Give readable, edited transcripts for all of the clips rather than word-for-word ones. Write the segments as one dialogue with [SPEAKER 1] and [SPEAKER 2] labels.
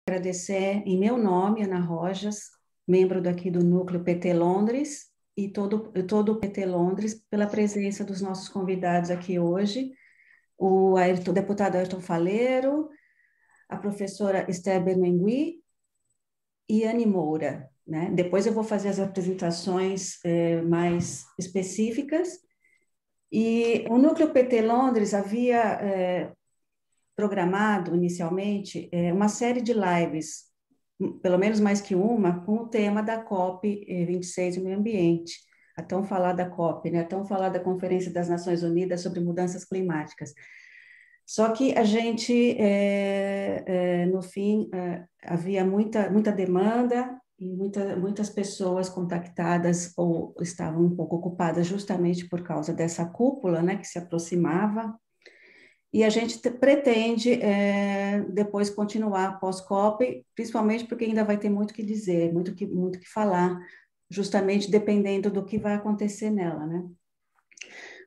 [SPEAKER 1] Agradecer em meu nome, Ana Rojas, membro daqui do Núcleo PT Londres, e todo o PT Londres, pela presença dos nossos convidados aqui hoje, o deputado Ayrton Faleiro, a professora Esther Bermengui e Anne Moura, né? Depois eu vou fazer as apresentações mais específicas. E o Núcleo PT Londres havia programado inicialmente uma série de lives, pelo menos mais que uma, com o tema da COP26 e Meio Ambiente, a tão falada COP, né? A tão falada Conferência das Nações Unidas sobre Mudanças Climáticas. Só que a gente, no fim, havia muita demanda e muitas pessoas contactadas ou estavam um pouco ocupadas justamente por causa dessa cúpula, né, que se aproximava. E a gente pretende depois continuar pós-COP, principalmente porque ainda vai ter muito que dizer, muito que falar, justamente dependendo do que vai acontecer nela, né?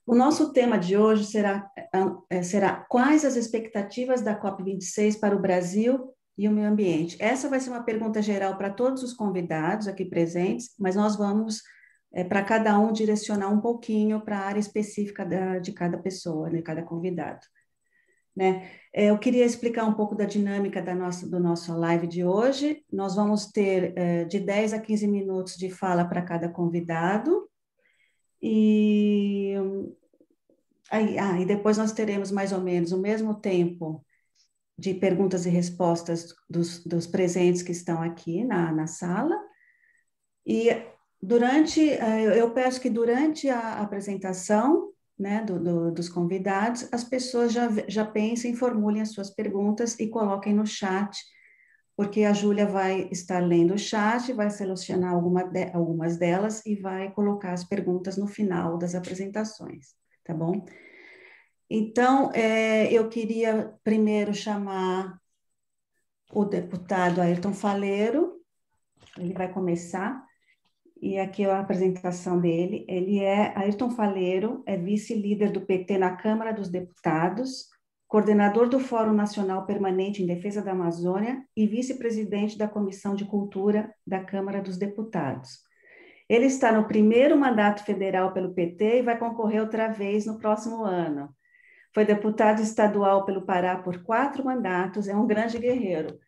[SPEAKER 1] O nosso tema de hoje será quais as expectativas da COP26 para o Brasil e o meio ambiente. Essa vai ser uma pergunta geral para todos os convidados aqui presentes, mas nós vamos, para cada um, direcionar um pouquinho para a área específica de cada pessoa, de cada convidado. Né? Eu queria explicar um pouco da dinâmica do nosso live de hoje. Nós vamos ter de 10 a 15 minutos de fala para cada convidado, e e depois nós teremos mais ou menos o mesmo tempo de perguntas e respostas dos presentes que estão aqui na sala. E eu peço que durante a apresentação, né, dos convidados, as pessoas já pensem, formulem as suas perguntas e coloquem no chat, porque a Júlia vai estar lendo o chat, vai selecionar algumas delas e vai colocar as perguntas no final das apresentações, tá bom? Então, eu queria primeiro chamar o deputado Ayrton Faleiro, ele vai começar, e aqui é a apresentação dele. Ayrton Faleiro é vice-líder do PT na Câmara dos Deputados, coordenador do Fórum Nacional Permanente em Defesa da Amazônia e vice-presidente da Comissão de Cultura da Câmara dos Deputados. Ele está no primeiro mandato federal pelo PT e vai concorrer outra vez no próximo ano. Foi deputado estadual pelo Pará por 4 mandatos, é um grande guerreiro.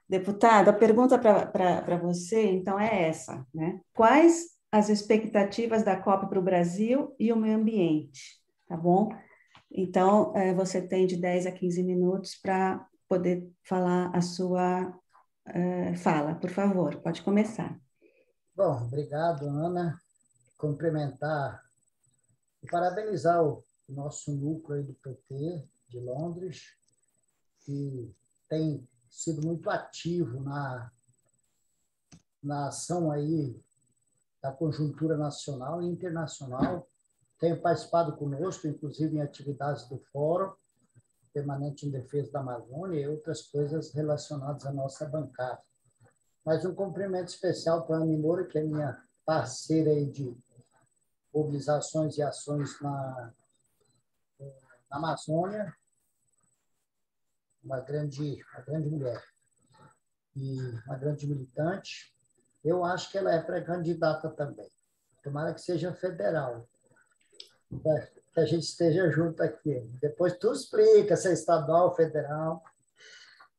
[SPEAKER 1] Deputado, a pergunta para você, então, é essa, né? Quais as expectativas da COP para o Brasil e o meio ambiente, tá bom? Então, você tem de 10 a 15 minutos para poder falar a sua fala. Por favor, pode começar.
[SPEAKER 2] Bom, obrigado, Ana. Cumprimentar e parabenizar o nosso núcleo aí do PT de Londres, que tem sido muito ativo na ação aí da conjuntura nacional e internacional. Tem participado conosco, inclusive em atividades do Fórum Permanente em Defesa da Amazônia e outras coisas relacionadas à nossa bancada. Mas um cumprimento especial para a Anne Moura, que é minha parceira aí de mobilizações e ações na Amazônia, uma grande mulher e uma grande militante. Eu acho que ela é pré-candidata também. Tomara que seja federal, que a gente esteja junto aqui. Depois tu explica se é estadual ou federal.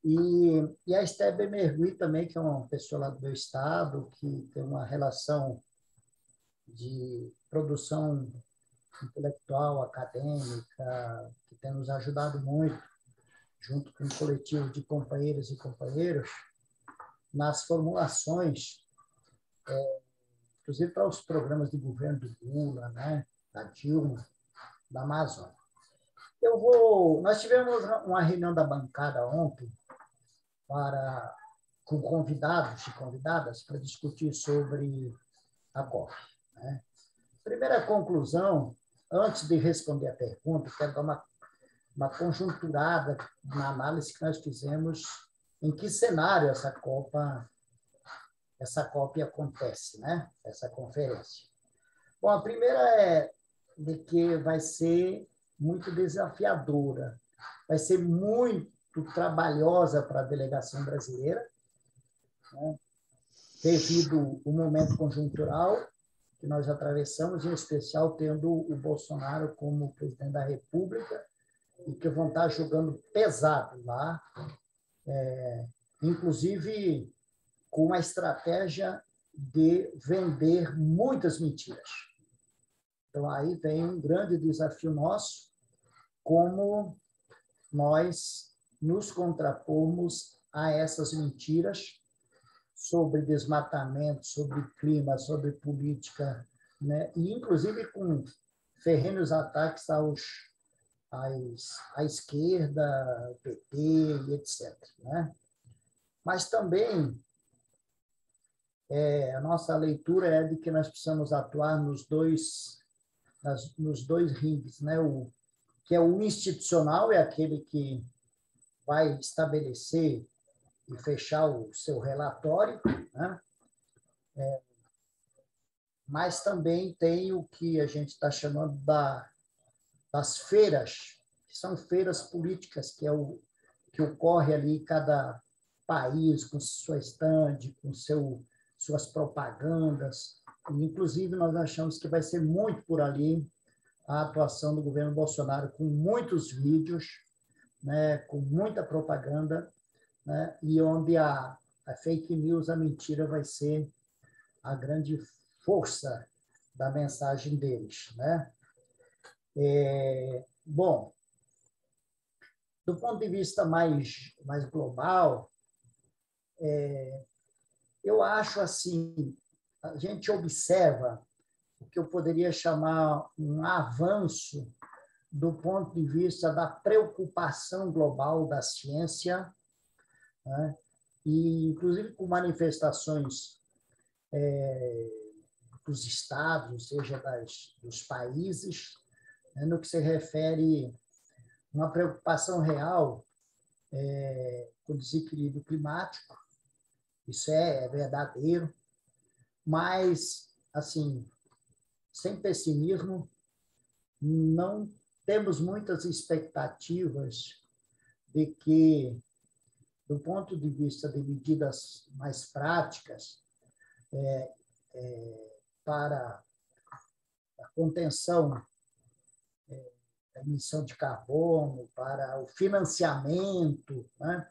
[SPEAKER 2] E a Esther Bermengui também, que é uma pessoa lá do meu estado, que tem uma relação de produção intelectual, acadêmica, que tem nos ajudado muito, junto com um coletivo de companheiras e companheiros, nas formulações, inclusive para os programas de governo do Lula, né, da Dilma, da Amazônia. Nós tivemos uma reunião da bancada ontem com convidados e convidadas para discutir sobre a COP. Né? Primeira conclusão, antes de responder a pergunta, quero dar uma conjunturada na análise que nós fizemos em que cenário essa COP acontece, né? Essa conferência. Bom, a primeira é de que vai ser muito desafiadora, vai ser muito trabalhosa para a delegação brasileira, né, devido ao momento conjuntural que nós atravessamos, em especial tendo o Bolsonaro como presidente da República, e que vão estar jogando pesado lá, inclusive com uma estratégia de vender muitas mentiras. Então, aí vem um grande desafio nosso, como nós nos contrapomos a essas mentiras sobre desmatamento, sobre clima, sobre política, né? E, inclusive, com ferrenhos ataques à esquerda, o PT e etc. Né? Mas também a nossa leitura é de que nós precisamos atuar nos dois rings, né? Que é o institucional, é aquele que vai estabelecer e fechar o seu relatório, né? Mas também tem o que a gente está chamando das feiras, que são feiras políticas, que é o que ocorre ali em cada país, com sua estande, com suas propagandas. E, inclusive, nós achamos que vai ser muito por ali a atuação do governo Bolsonaro, com muitos vídeos, né, com muita propaganda, né, e onde a fake news, a mentira, vai ser a grande força da mensagem deles. Né? Bom, do ponto de vista mais global, eu acho assim, a gente observa o que eu poderia chamar um avanço do ponto de vista da preocupação global da ciência, né? E, inclusive, com manifestações dos estados, ou seja, dos países, né? No que se refere a uma preocupação real com o desequilíbrio climático. Isso é verdadeiro, mas, assim, sem pessimismo, não temos muitas expectativas de que, do ponto de vista de medidas mais práticas para a contenção da emissão de carbono, para o financiamento, né?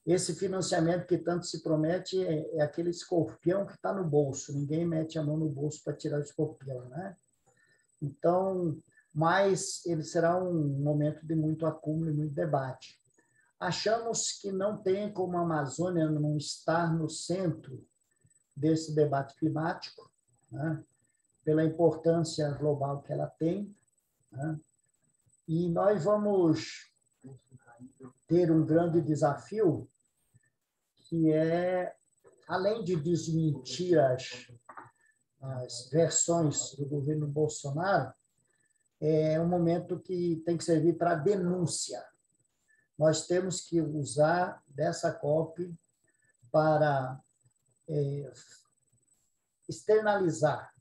[SPEAKER 2] Esse financiamento que tanto se promete é aquele escorpião que está no bolso. Ninguém mete a mão no bolso para tirar o escorpião, né? Então, mas ele será um momento de muito acúmulo e muito debate. Achamos que não tem como a Amazônia não estar no centro desse debate climático, né? Pela importância global que ela tem, né? E nós vamos ter um grande desafio, que é, além de desmentir as versões do governo Bolsonaro, é um momento que tem que servir para denúncia. Nós temos que usar dessa COP para externalizar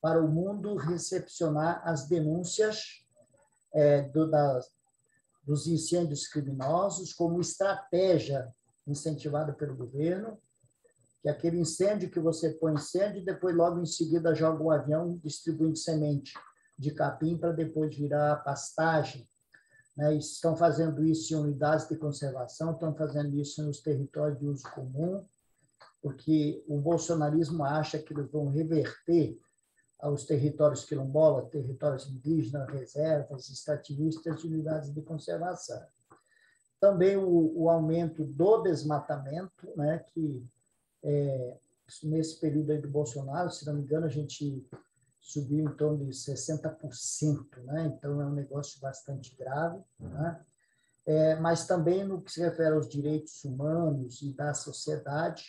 [SPEAKER 2] para o mundo, recepcionar as denúncias dos incêndios criminosos como estratégia incentivada pelo governo, que é aquele incêndio que você põe incêndio e depois, logo em seguida, joga um avião distribuindo semente de capim para depois virar pastagem. Né? Estão fazendo isso em unidades de conservação, estão fazendo isso nos territórios de uso comum, porque o bolsonarismo acha que eles vão reverter aos territórios quilombolas, territórios indígenas, reservas, extrativistas de unidades de conservação. Também o aumento do desmatamento, né, que nesse período aí do Bolsonaro, se não me engano, a gente subiu em torno de 60%, né? Então é um negócio bastante grave, né? Mas também no que se refere aos direitos humanos e da sociedade,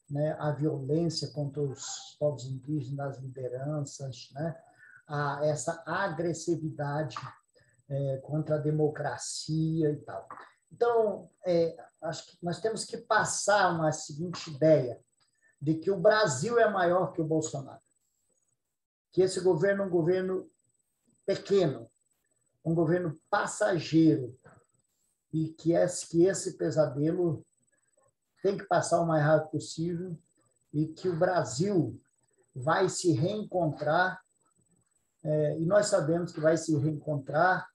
[SPEAKER 2] né? A violência contra os povos indígenas, as lideranças, né? Essa agressividade contra a democracia e tal. Então, acho que nós temos que passar uma seguinte ideia, de que o Brasil é maior que o Bolsonaro, que esse governo é um governo pequeno, um governo passageiro, e que esse pesadelo tem que passar o mais rápido possível e que o Brasil vai se reencontrar, e nós sabemos que vai se reencontrar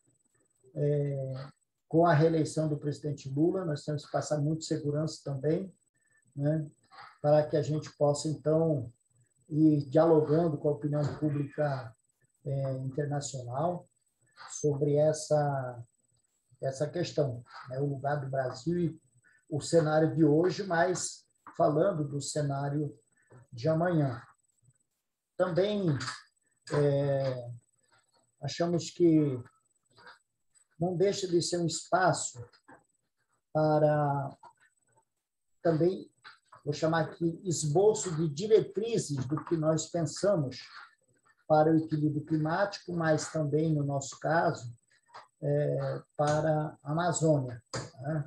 [SPEAKER 2] com a reeleição do presidente Lula. Nós temos que passar muito segurança também, né, para que a gente possa, então, ir dialogando com a opinião pública internacional sobre essa questão, né, o lugar do Brasil e o cenário de hoje, mas falando do cenário de amanhã. Também achamos que não deixa de ser um espaço para também, vou chamar aqui, esboço de diretrizes do que nós pensamos para o equilíbrio climático, mas também, no nosso caso, para a Amazônia, né?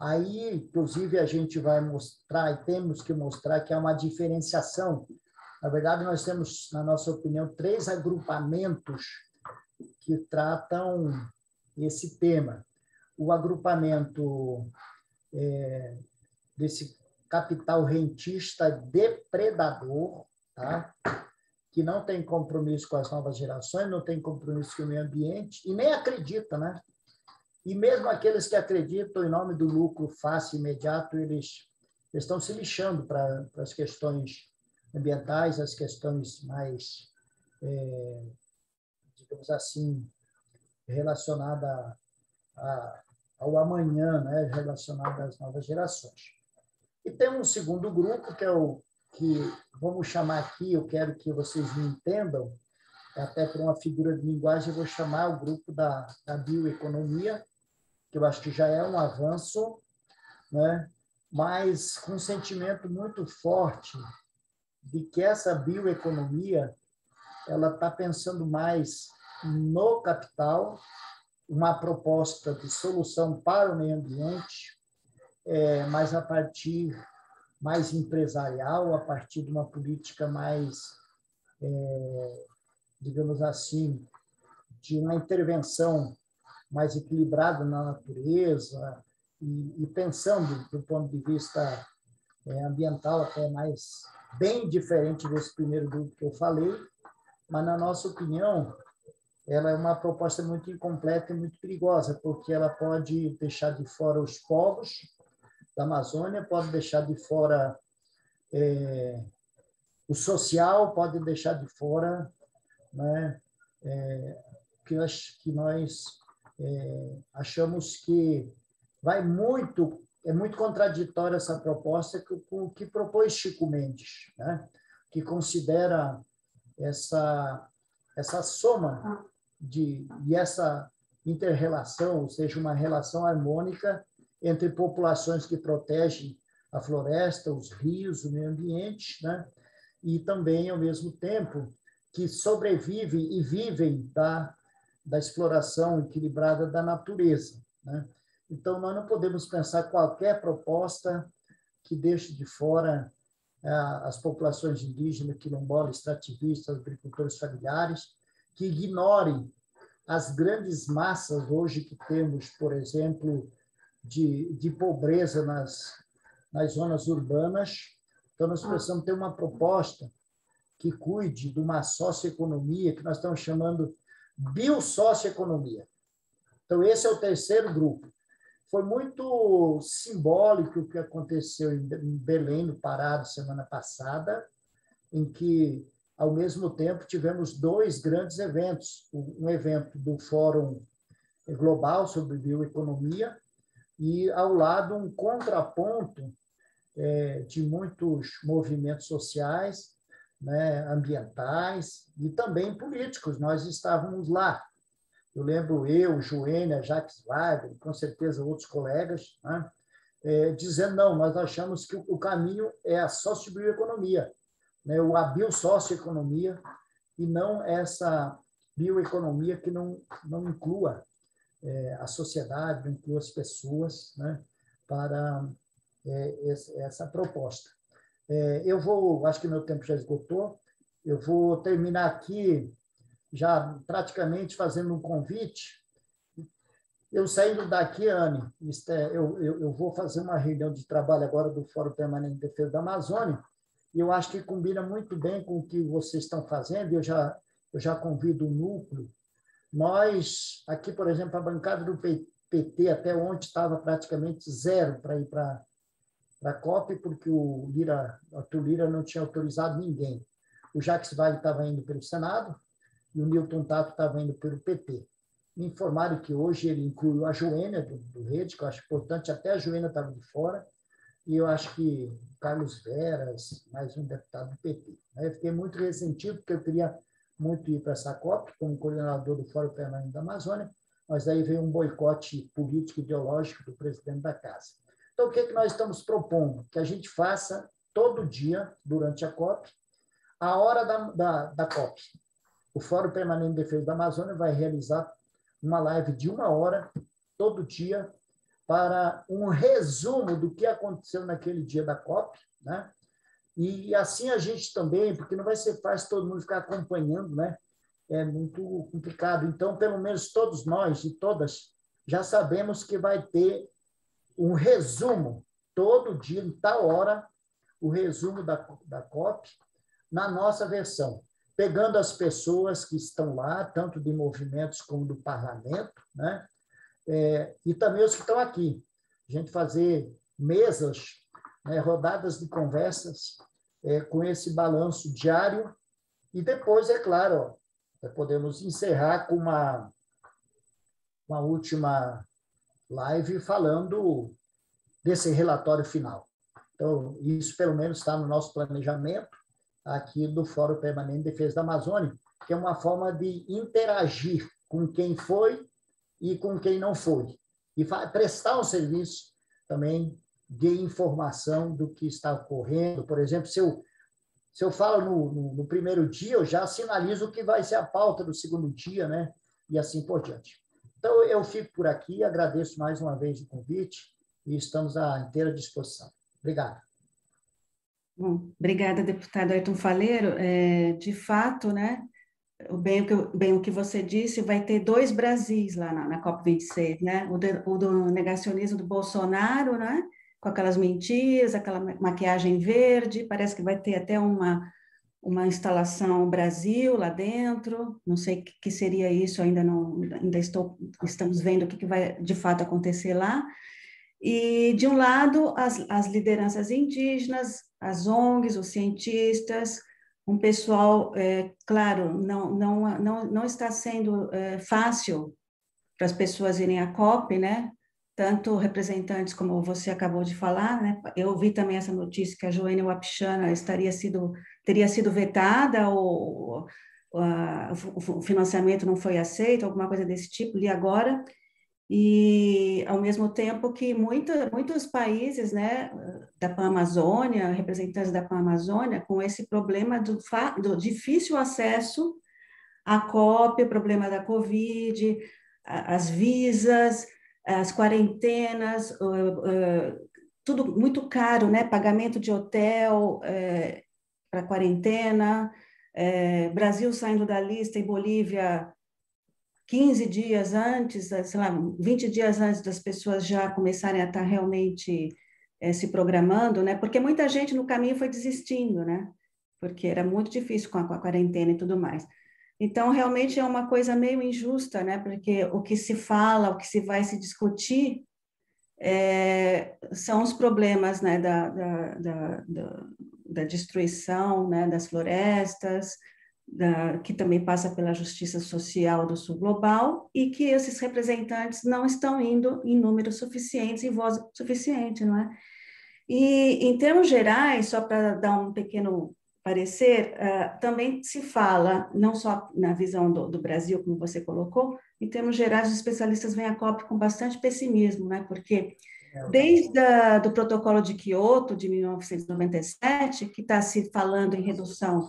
[SPEAKER 2] Aí, inclusive, a gente vai mostrar, e temos que mostrar que há uma diferenciação. Na verdade, nós temos, na nossa opinião, 3 agrupamentos que tratam esse tema. O agrupamento desse capital rentista depredador, tá? Que não tem compromisso com as novas gerações, não tem compromisso com o meio ambiente e nem acredita, né? E mesmo aqueles que acreditam em nome do lucro fácil e imediato, eles estão se lixando para as questões ambientais, as questões mais, digamos assim, relacionadas ao amanhã, né? Relacionadas às novas gerações. E tem um segundo grupo, que é o que, vamos chamar aqui, eu quero que vocês me entendam, até por uma figura de linguagem, eu vou chamar o grupo da bioeconomia, que eu acho que já é um avanço, né? Mas com um sentimento muito forte de que essa bioeconomia ela está pensando mais no capital, uma proposta de solução para o meio ambiente, mas a partir mais empresarial, a partir de uma política mais, digamos assim, de uma intervenção mais equilibrada na natureza e pensando do ponto de vista ambiental até mais bem diferente desse primeiro grupo que eu falei, mas na nossa opinião ela é uma proposta muito incompleta e muito perigosa, porque ela pode deixar de fora os povos da Amazônia, pode deixar de fora o social, pode deixar de fora, né, que nós achamos que vai muito, é muito contraditória essa proposta com o que propôs Chico Mendes, né, que considera essa soma e essa inter-relação, ou seja, uma relação harmônica entre populações que protegem a floresta, os rios, o meio ambiente, né? E também, ao mesmo tempo, que sobrevivem e vivem da exploração equilibrada da natureza, né? Então, nós não podemos pensar qualquer proposta que deixe de fora as populações indígenas, quilombolas, extrativistas, agricultores familiares, que ignorem as grandes massas hoje que temos, por exemplo, de pobreza nas zonas urbanas. Então, nós precisamos ter uma proposta que cuide de uma socioeconomia, que nós estamos chamando biosocioeconomia. Então, esse é o terceiro grupo. Foi muito simbólico o que aconteceu em Belém, no Pará, semana passada, em que, ao mesmo tempo, tivemos 2 grandes eventos. Um evento do Fórum Global sobre Bioeconomia e, ao lado, um contraponto de muitos movimentos sociais, né, ambientais e também políticos. Nós estávamos lá. Eu lembro Joênia, Jacques Wagner, com certeza outros colegas, né, dizendo, não, nós achamos que o caminho é a sociobioeconomia, né, a biosocioeconomia, e não essa bioeconomia que não inclua a sociedade, não inclua as pessoas, né, para essa proposta. Acho que meu tempo já esgotou, eu vou terminar aqui já praticamente fazendo um convite Eu saindo daqui, Anne, eu vou fazer uma reunião de trabalho agora do Fórum Permanente de Defesa da Amazônia, e eu acho que combina muito bem com o que vocês estão fazendo, eu já convido o núcleo. Nós, aqui, por exemplo, a bancada do PT até ontem estava praticamente zero para ir para a COP, porque o Arthur Lira não tinha autorizado ninguém. O Jacques Wagner estava indo pelo Senado e o Newton Tato estava indo pelo PT. Me informaram que hoje ele incluiu a Joênia do Rede, que eu acho importante, até a Joênia estava de fora, e eu acho que Carlos Veras, mais um deputado do PT. Eu fiquei muito ressentido, porque eu queria muito ir para essa COP, como coordenador do Fórum Permanente da Amazônia, mas aí veio um boicote político ideológico do presidente da Casa. Então, o que nós estamos propondo? Que a gente faça todo dia, durante a COP, a hora da COP. O Fórum Permanente de Defesa da Amazônia vai realizar uma live de 1 hora, todo dia, para um resumo do que aconteceu naquele dia da COP, né? E assim a gente também, porque não vai ser fácil todo mundo ficar acompanhando, né? É muito complicado. Então, pelo menos todos nós e todas já sabemos que vai ter um resumo todo dia, em tal hora, o resumo da COP, na nossa versão, pegando as pessoas que estão lá, tanto de movimentos como do parlamento, né? E também os que estão aqui. A gente fazer mesas, né, rodadas de conversas com esse balanço diário e depois, é claro, podemos encerrar com uma última live falando desse relatório final. Então, isso pelo menos está no nosso planejamento aqui do Fórum Permanente de Defesa da Amazônia, que é uma forma de interagir com quem foi e com quem não foi, e prestar um serviço também de informação do que está ocorrendo. Por exemplo, se eu falo no primeiro dia, eu já sinalizo o que vai ser a pauta do segundo dia, né? E assim por diante. Então, eu fico por aqui, agradeço mais uma vez o convite e estamos à inteira disposição. Obrigado.
[SPEAKER 1] Bom, obrigada, deputado Ayrton Faleiro. De fato, né, bem o que você disse, vai ter dois Brasis lá na COP26, né? O do negacionismo do Bolsonaro, né? Com aquelas mentiras, aquela maquiagem verde, parece que vai ter até uma instalação Brasil lá dentro, não sei o que seria isso, ainda estamos vendo o que vai de fato acontecer lá. E, de um lado, as lideranças indígenas, as ONGs, os cientistas, um pessoal, claro, não está sendo fácil para as pessoas irem à COP, né? Tanto representantes, como você acabou de falar, né? Eu vi também essa notícia que a Joênia Wapichana teria sido vetada, ou o financiamento não foi aceito, alguma coisa desse tipo, li agora. E, ao mesmo tempo que muitos países, né, da Pan-Amazônia, representantes da Pan-Amazônia, com esse problema do difícil acesso à COP, o problema da Covid, as visas, as quarentenas, tudo muito caro, né, pagamento de hotel para quarentena, Brasil saindo da lista e Bolívia 15 dias antes, sei lá, 20 dias antes das pessoas já começarem a estar realmente se programando, né? Porque muita gente no caminho foi desistindo, né? Porque era muito difícil com a quarentena e tudo mais. Então, realmente é uma coisa meio injusta, né? Porque o que se fala, o que se vai se discutir são os problemas, né? Da destruição, né? Das florestas, que também passa pela justiça social do sul global, e que esses representantes não estão indo em números suficientes, em voz suficiente, não é? E, em termos gerais, só para dar um pequeno parecer, também se fala, não só na visão do Brasil, como você colocou, em termos gerais, os especialistas veem a COP com bastante pessimismo, né? Porque desde do protocolo de Quioto, de 1997, que está se falando em redução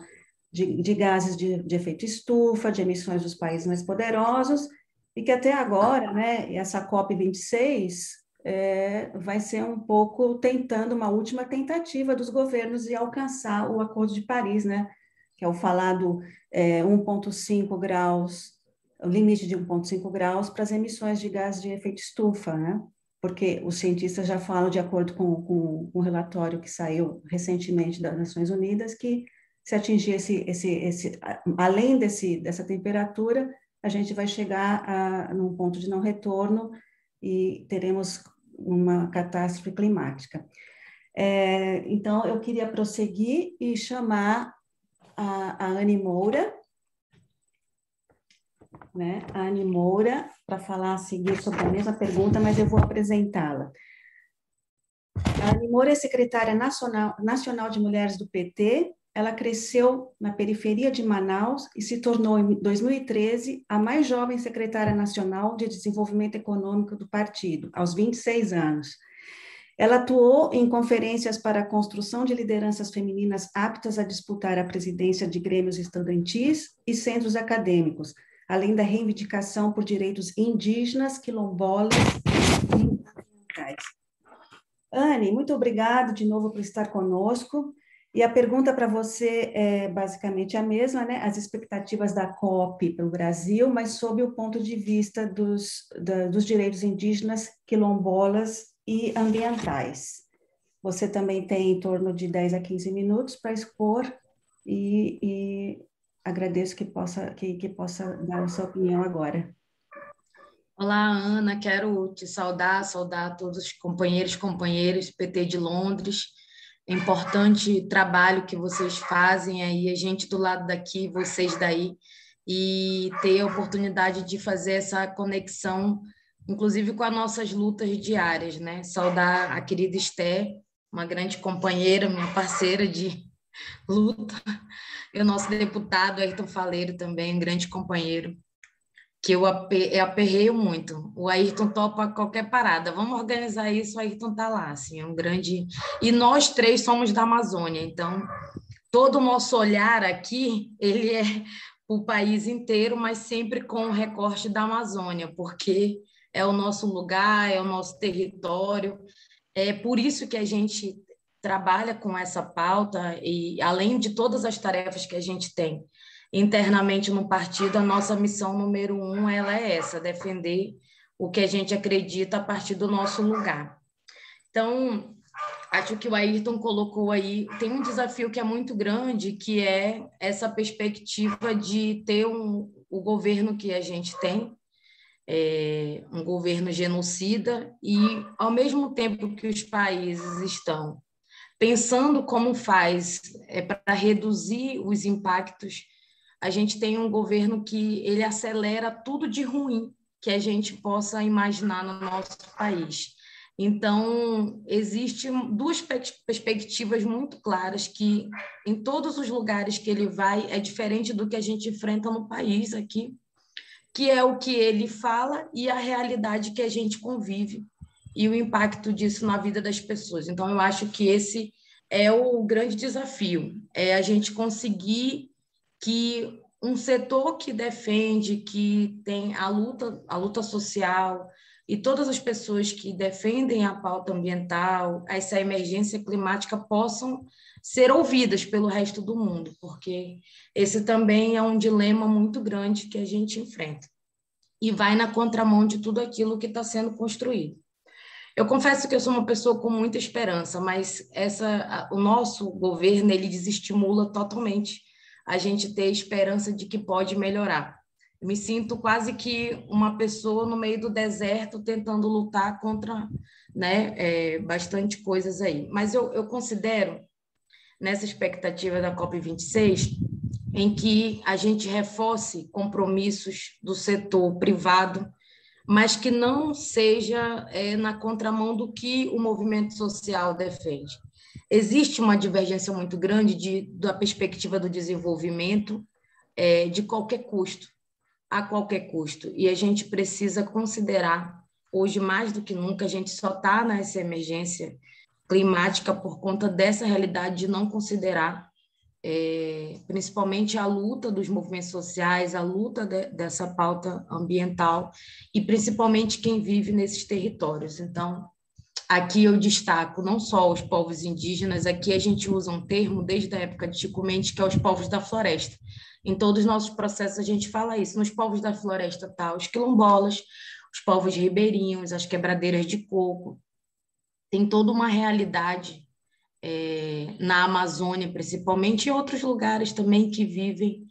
[SPEAKER 1] de gases de efeito estufa, de emissões dos países mais poderosos, e que até agora, né, essa COP26 vai ser um pouco tentando uma última tentativa dos governos de alcançar o Acordo de Paris, né, que é o falado 1,5 graus o limite de 1,5 graus para as emissões de gás de efeito estufa, né? Porque os cientistas já falam, de acordo com um relatório que saiu recentemente das Nações Unidas, que se atingir além dessa temperatura, a gente vai chegar num ponto de não retorno e teremos uma catástrofe climática. Então, eu queria prosseguir e chamar a Anne Moura, né? A Anne Moura, para falar a seguir sobre a mesma pergunta, mas eu vou apresentá-la. A Anne Moura é secretária nacional de mulheres do PT. Ela cresceu na periferia de Manaus e se tornou, em 2013, a mais jovem secretária nacional de desenvolvimento econômico do partido, aos 26 anos. Ela atuou em conferências para a construção de lideranças femininas aptas a disputar a presidência de grêmios estudantis e centros acadêmicos, além da reivindicação por direitos indígenas, quilombolas e ambientais. Anne, muito obrigada de novo por estar conosco. E a pergunta para você é basicamente a mesma, né? As expectativas da COP para o Brasil, mas sob o ponto de vista dos direitos indígenas, quilombolas e ambientais. Você também tem em torno de 10 a 15 minutos para expor e agradeço que possa dar a sua opinião agora.
[SPEAKER 3] Olá, Ana, quero te saudar todos os companheiros e companheiras PT de Londres. É importante trabalho que vocês fazem aí, a gente do lado daqui, vocês daí, e ter a oportunidade de fazer essa conexão, inclusive com as nossas lutas diárias, né? Saudar a querida Esther, uma grande companheira, minha parceira de luta, e o nosso deputado Ayrton Faleiro também, um grande companheiro, que eu aperreio muito. O Ayrton topa qualquer parada. Vamos organizar isso, o Ayrton está lá, assim, é um grande... E nós três somos da Amazônia, então todo o nosso olhar aqui, ele é o país inteiro, mas sempre com o recorte da Amazônia, porque é o nosso lugar, é o nosso território. É por isso que a gente trabalha com essa pauta e, além de todas as tarefas que a gente tem internamente no partido, a nossa missão número 1 ela é essa, defender o que a gente acredita a partir do nosso lugar. Então, acho que o Ayrton colocou aí, tem um desafio que é muito grande, que é essa perspectiva de ter o governo que a gente tem, um governo genocida, e, ao mesmo tempo que os países estão pensando como faz para reduzir os impactos, a gente tem um governo que ele acelera tudo de ruim que a gente possa imaginar no nosso país. Então, existem duas perspectivas muito claras que, em todos os lugares que ele vai, é diferente do que a gente enfrenta no país aqui, que é o que ele fala e a realidade que a gente convive e o impacto disso na vida das pessoas. Então, eu acho que esse é o grande desafio, é a gente conseguir que um setor que defende, que tem a luta social e todas as pessoas que defendem a pauta ambiental, essa emergência climática, possam ser ouvidas pelo resto do mundo, porque esse também é um dilema muito grande que a gente enfrenta e vai na contramão de tudo aquilo que está sendo construído. Eu confesso que eu sou uma pessoa com muita esperança, mas o nosso governo ele desestimula totalmente a gente ter esperança de que pode melhorar. Eu me sinto quase que uma pessoa no meio do deserto tentando lutar contra, né, bastante coisas aí. Mas eu considero, nessa expectativa da COP26, em que a gente reforce compromissos do setor privado, mas que não seja na contramão do que o movimento social defende. Existe uma divergência muito grande da perspectiva do desenvolvimento de qualquer custo, a qualquer custo, e a gente precisa considerar, hoje mais do que nunca, a gente só está nessa emergência climática por conta dessa realidade de não considerar principalmente a luta dos movimentos sociais, a luta dessa pauta ambiental e principalmente quem vive nesses territórios. Então, aqui eu destaco não só os povos indígenas, aqui a gente usa um termo desde a época de Chico Mendes, que é os povos da floresta. Em todos os nossos processos a gente fala isso. Nos povos da floresta tá os quilombolas, os povos ribeirinhos, as quebradeiras de coco. Tem toda uma realidade na Amazônia, principalmente, e outros lugares também que vivem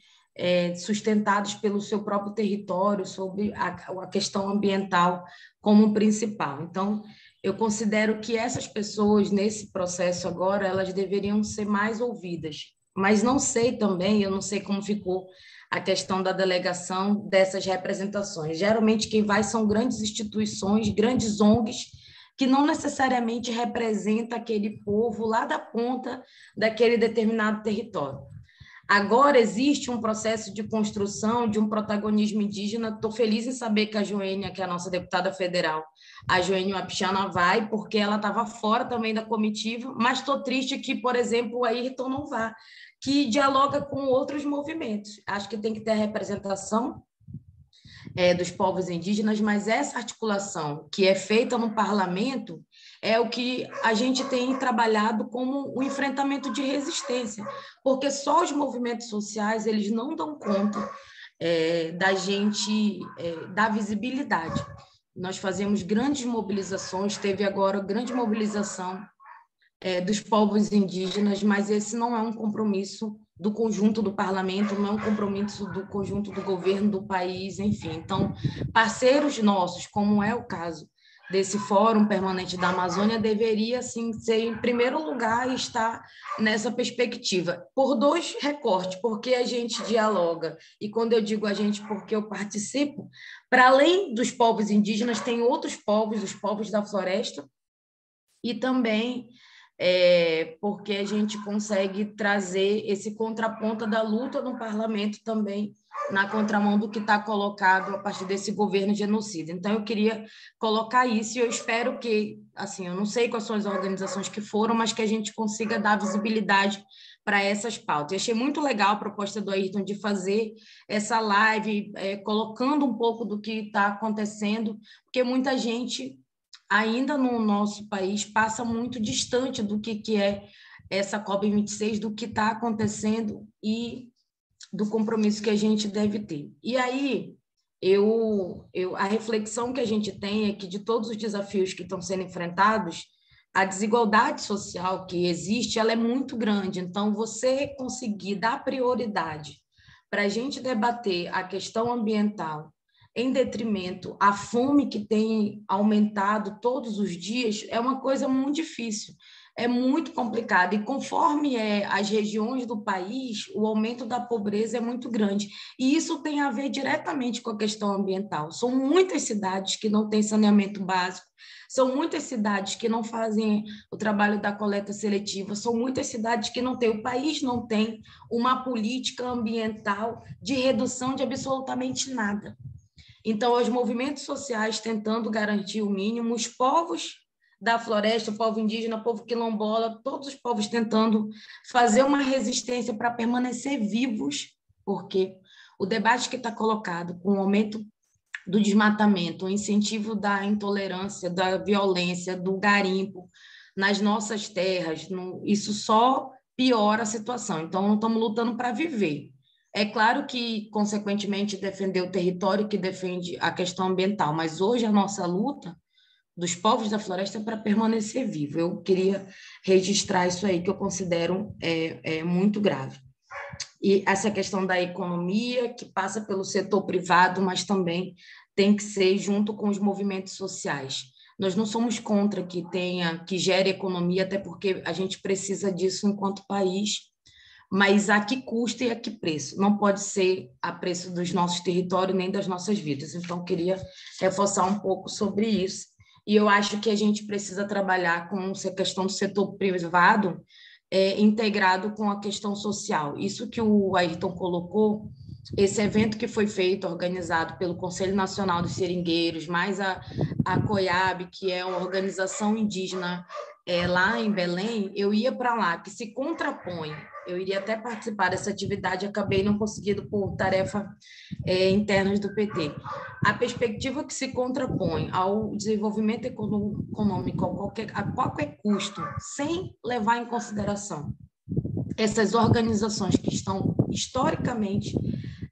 [SPEAKER 3] sustentados pelo seu próprio território, sobre a questão ambiental como principal. Então, eu considero que essas pessoas, nesse processo agora, elas deveriam ser mais ouvidas. Mas não sei também, eu não sei como ficou a questão da delegação dessas representações. Geralmente, quem vai são grandes instituições, grandes ONGs, que não necessariamente representa aquele povo lá da ponta daquele determinado território. Agora existe um processo de construção de um protagonismo indígena. Estou feliz em saber que a Joênia, que é a nossa deputada federal, a Joênia Wapichana, vai, porque ela estava fora também da comitiva, mas estou triste que, por exemplo, o Ayrton não vá, que dialoga com outros movimentos. Acho que tem que ter a representação dos povos indígenas, mas essa articulação que é feita no parlamento é o que a gente tem trabalhado como o enfrentamento de resistência, porque só os movimentos sociais eles não dão conta da gente dar visibilidade. Nós fazemos grandes mobilizações, teve agora grande mobilização dos povos indígenas, mas esse não é um compromisso do conjunto do parlamento, não é um compromisso do conjunto do governo do país, enfim. Então, parceiros nossos, como é o caso desse Fórum Permanente da Amazônia, deveria, sim, ser em primeiro lugar e estar nessa perspectiva, por dois recortes, porque a gente dialoga, e quando eu digo a gente, porque eu participo, para além dos povos indígenas, tem outros povos, os povos da floresta, e também porque a gente consegue trazer esse contraponto da luta no parlamento também, na contramão do que está colocado a partir desse governo genocida. Então, eu queria colocar isso e eu espero que, assim, eu não sei quais são as organizações que foram, mas que a gente consiga dar visibilidade para essas pautas. Eu achei muito legal a proposta do Ayrton de fazer essa live, colocando um pouco do que está acontecendo, porque muita gente ainda no nosso país passa muito distante do que é essa COP26, do que está acontecendo e do compromisso que a gente deve ter. E aí, a reflexão que a gente tem é que de todos os desafios que estão sendo enfrentados, a desigualdade social que existe, ela é muito grande. Então, você conseguir dar prioridade para a gente debater a questão ambiental em detrimento à fome que tem aumentado todos os dias, é uma coisa muito difícil, é muito complicado. E conforme as regiões do país, o aumento da pobreza é muito grande. E isso tem a ver diretamente com a questão ambiental. São muitas cidades que não têm saneamento básico, são muitas cidades que não fazem o trabalho da coleta seletiva, são muitas cidades que não têm, o país não tem uma política ambiental de redução de absolutamente nada. Então, os movimentos sociais tentando garantir o mínimo, os povos da floresta, o povo indígena, o povo quilombola, todos os povos tentando fazer uma resistência para permanecer vivos, porque o debate que está colocado com o aumento do desmatamento, o incentivo da intolerância, da violência, do garimpo nas nossas terras, isso só piora a situação. Então, não estamos lutando para viver. É claro que, consequentemente, defender o território que defende a questão ambiental, mas hoje a nossa luta dos povos da floresta é para permanecer vivo. Eu queria registrar isso aí, que eu considero muito grave. E essa questão da economia, que passa pelo setor privado, mas também tem que ser junto com os movimentos sociais. Nós não somos contra que gere economia, até porque a gente precisa disso enquanto país, mas a que custo e a que preço? Não pode ser a preço dos nossos territórios nem das nossas vidas. Então, queria reforçar um pouco sobre isso. E eu acho que a gente precisa trabalhar com essa questão do setor privado integrado com a questão social. Isso que o Ayrton colocou esse evento que foi feito, organizado pelo Conselho Nacional dos Seringueiros, mais a COIAB, que é uma organização indígena lá em Belém, eu ia para lá, que se contrapõe. Eu iria até participar dessa atividade, acabei não conseguindo por tarefa internas do PT. A perspectiva que se contrapõe ao desenvolvimento econômico a qualquer custo, sem levar em consideração essas organizações que estão historicamente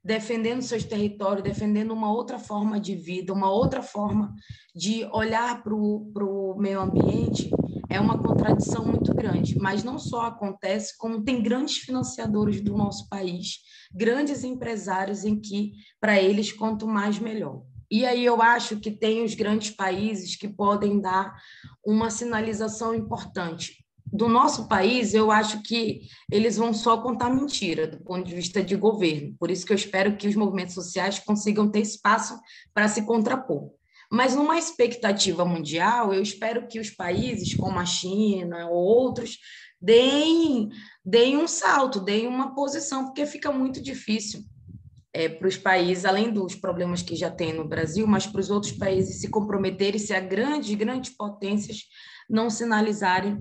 [SPEAKER 3] defendendo seus territórios, defendendo uma outra forma de vida, uma outra forma de olhar para o meio ambiente, é uma contradição muito grande. Mas não só acontece, como tem grandes financiadores do nosso país, grandes empresários em que, para eles, quanto mais, melhor. E aí eu acho que tem os grandes países que podem dar uma sinalização importante. Do nosso país, eu acho que eles vão só contar mentira do ponto de vista de governo. Por isso que eu espero que os movimentos sociais consigam ter espaço para se contrapor. Mas numa expectativa mundial, eu espero que os países como a China ou outros deem um salto, deem uma posição, porque fica muito difícil para os países, além dos problemas que já tem no Brasil, mas para os outros países se comprometerem, se as grandes potências não sinalizarem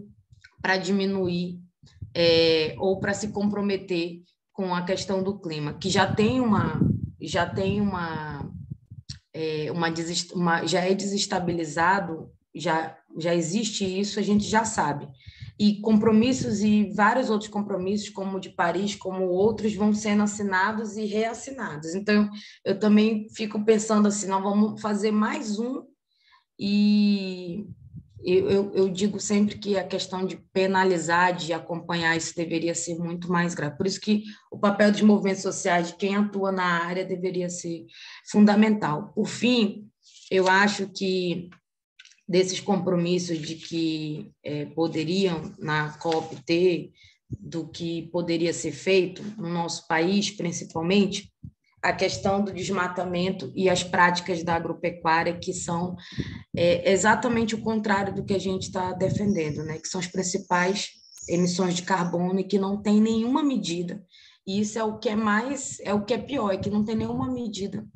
[SPEAKER 3] para diminuir ou para se comprometer com a questão do clima, que já é desestabilizado, já existe isso, a gente já sabe. E compromissos e vários outros compromissos, como o de Paris, como outros, vão sendo assinados e reassinados. Então, eu também fico pensando assim, nós vamos fazer mais um e eu digo sempre que a questão de penalizar, de acompanhar isso deveria ser muito mais grave. Por isso que o papel dos movimentos sociais, de quem atua na área, deveria ser fundamental. Por fim, eu acho que desses compromissos de que poderiam, na COP, ter, do que poderia ser feito no nosso país, principalmente, a questão do desmatamento e as práticas da agropecuária, que são exatamente o contrário do que a gente está defendendo, né? Que são as principais emissões de carbono e que não tem nenhuma medida. E isso é o que é pior, é que não tem nenhuma medida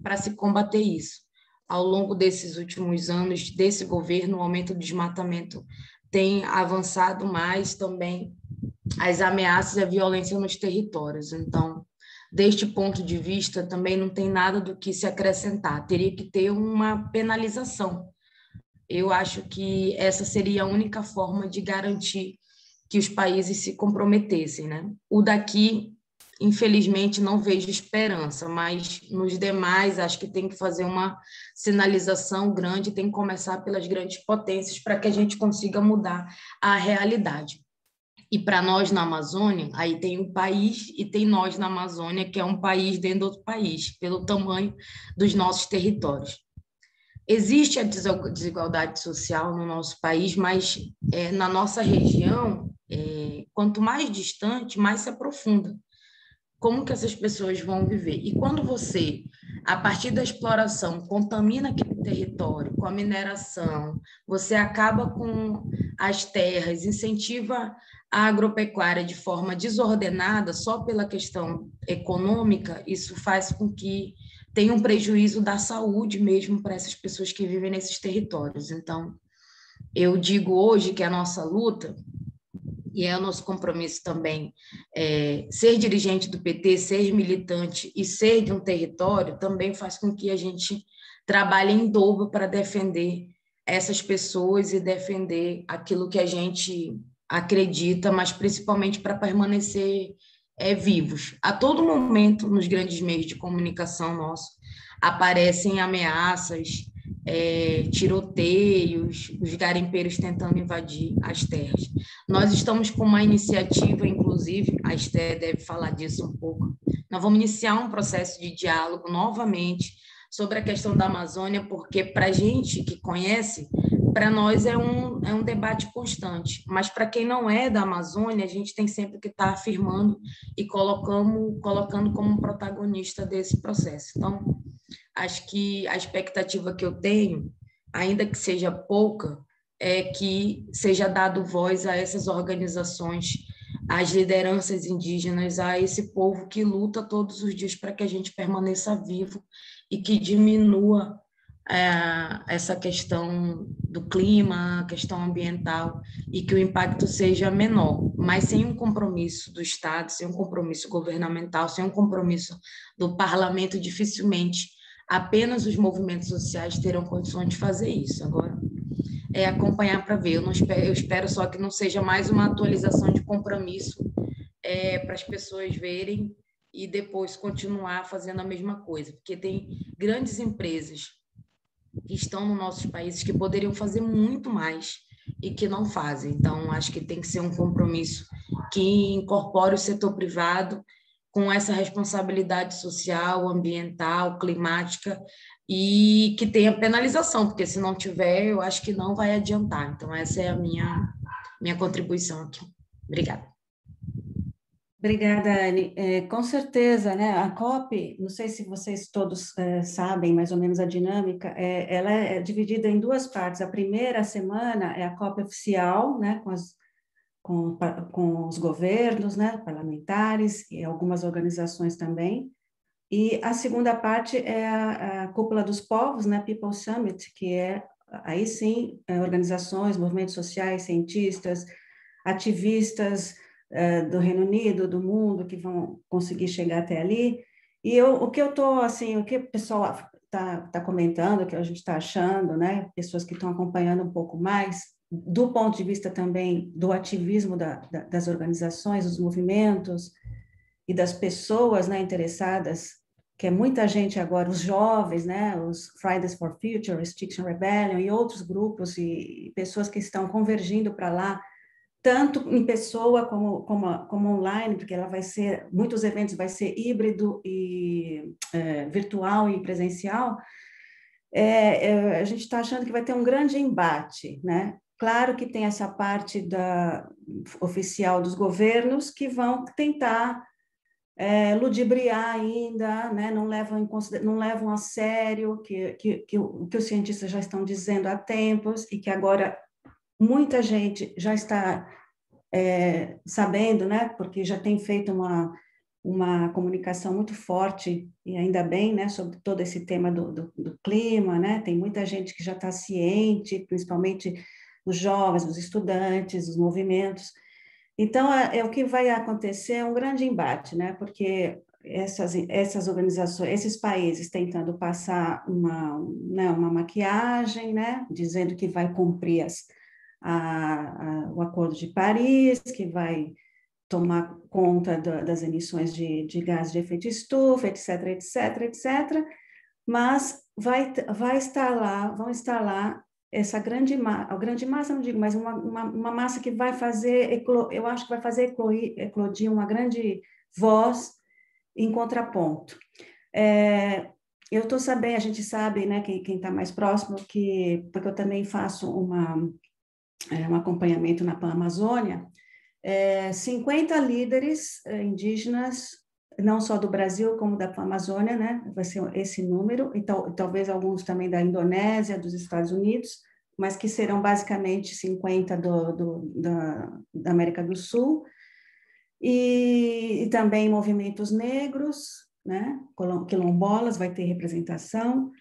[SPEAKER 3] para se combater isso. Ao longo desses últimos anos, desse governo, o aumento do desmatamento tem avançado mais também as ameaças e a violência nos territórios. Então, deste ponto de vista, também não tem nada do que se acrescentar. Teria que ter uma penalização. Eu acho que essa seria a única forma de garantir que os países se comprometessem, né? O daqui, infelizmente, não vejo esperança, mas nos demais acho que tem que fazer uma sinalização grande, tem que começar pelas grandes potências para que a gente consiga mudar a realidade. E para nós na Amazônia, aí tem um país e tem nós na Amazônia, que é um país dentro de outro país, pelo tamanho dos nossos territórios. Existe a desigualdade social no nosso país, mas na nossa região, quanto mais distante, mais se aprofunda. Como que essas pessoas vão viver? E quando você, a partir da exploração, contamina aquele território com a mineração, você acaba com as terras, incentiva a agropecuária de forma desordenada, só pela questão econômica, isso faz com que tenha um prejuízo da saúde mesmo para essas pessoas que vivem nesses territórios. Então, eu digo hoje que a nossa luta, e é o nosso compromisso também, ser dirigente do PT, ser militante e ser de um território, também faz com que a gente trabalhe em dobro para defender essas pessoas e defender aquilo que a gente acredita, mas principalmente para permanecer vivos. A todo momento, nos grandes meios de comunicação nossos, aparecem ameaças, tiroteios, os garimpeiros tentando invadir as terras. Nós estamos com uma iniciativa, inclusive, a Esther deve falar disso um pouco, nós vamos iniciar um processo de diálogo novamente sobre a questão da Amazônia, porque para a gente que conhece, para nós é um debate constante, mas para quem não é da Amazônia, a gente tem sempre que estar afirmando e colocando como protagonista desse processo. Então, acho que a expectativa que eu tenho, ainda que seja pouca, é que seja dado voz a essas organizações às lideranças indígenas, a esse povo que luta todos os dias para que a gente permaneça vivo e que diminua essa questão do clima, a questão ambiental, e que o impacto seja menor, mas sem um compromisso do Estado, sem um compromisso governamental, sem um compromisso do parlamento, dificilmente apenas os movimentos sociais terão condições de fazer isso. Agora, é acompanhar para ver. Eu espero só que não seja mais uma atualização de compromisso para as pessoas verem e depois continuar fazendo a mesma coisa, porque tem grandes empresas que estão nos nossos países que poderiam fazer muito mais e que não fazem. Então, acho que tem que ser um compromisso que incorpore o setor privado com essa responsabilidade social, ambiental, climática, e que tenha penalização, porque se não tiver, eu acho que não vai adiantar. Então, essa é a minha contribuição aqui. Obrigada.
[SPEAKER 1] Obrigada, Anne. Com certeza, né? A COP, não sei se vocês todos sabem mais ou menos a dinâmica, ela é dividida em duas partes. A primeira semana é a COP oficial, né? Com os governos, né? Parlamentares e algumas organizações também. E a segunda parte é a Cúpula dos Povos, né? People Summit, que aí sim, organizações, movimentos sociais, cientistas, ativistas, do Reino Unido, do mundo, que vão conseguir chegar até ali. E o que eu estou, assim, o que o pessoal está comentando, o que a gente está achando, né? Pessoas que estão acompanhando um pouco mais, do ponto de vista também do ativismo das organizações, dos movimentos e das pessoas, né, interessadas, que é muita gente agora, os jovens, né, os Fridays for Future, Extinction Rebellion e outros grupos e pessoas que estão convergindo para lá, tanto em pessoa como online, porque ela vai ser, muitos eventos vai ser híbrido e virtual e presencial. A gente está achando que vai ter um grande embate, né? Claro que tem essa parte oficial dos governos que vão tentar ludibriar ainda, né? Não levam a sério o que os cientistas já estão dizendo há tempos e que agora muita gente já está sabendo, né? Porque já tem feito uma comunicação muito forte, e ainda bem, né? Sobre todo esse tema do clima, né? Tem muita gente que já está ciente, principalmente os jovens, os estudantes, os movimentos. Então, o que vai acontecer é um grande embate, né? Porque essas organizações, esses países tentando passar uma maquiagem, né? Dizendo que vai cumprir o Acordo de Paris, que vai tomar conta das emissões de gases de efeito estufa, etc., etc., etc., mas vão estar lá essa grande massa, não digo, mas uma massa que vai fazer, eu acho que vai fazer eclodir uma grande voz em contraponto. Eu estou sabendo, a gente sabe, né, quem está mais próximo, porque eu também faço um acompanhamento na Pan-Amazônia, 50 líderes indígenas, não só do Brasil, como da Amazônia, né? Vai ser esse número, e talvez alguns também da Indonésia, dos Estados Unidos, mas que serão basicamente 50 da América do Sul, e também movimentos negros, né? Quilombolas, vai ter representação,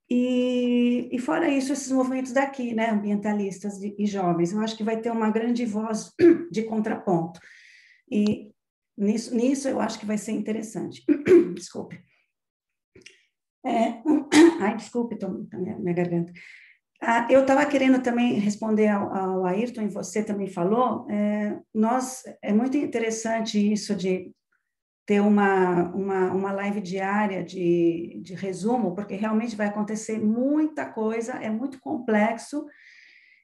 [SPEAKER 1] e fora isso, esses movimentos daqui, né? Ambientalistas e jovens, eu acho que vai ter uma grande voz de contraponto. E nisso eu acho que vai ser interessante. Desculpe. Ai, desculpe, minha garganta. Eu estava querendo também responder ao Ayrton, e você também falou, é muito interessante isso de ter uma live diária de resumo, porque realmente vai acontecer muita coisa, é muito complexo,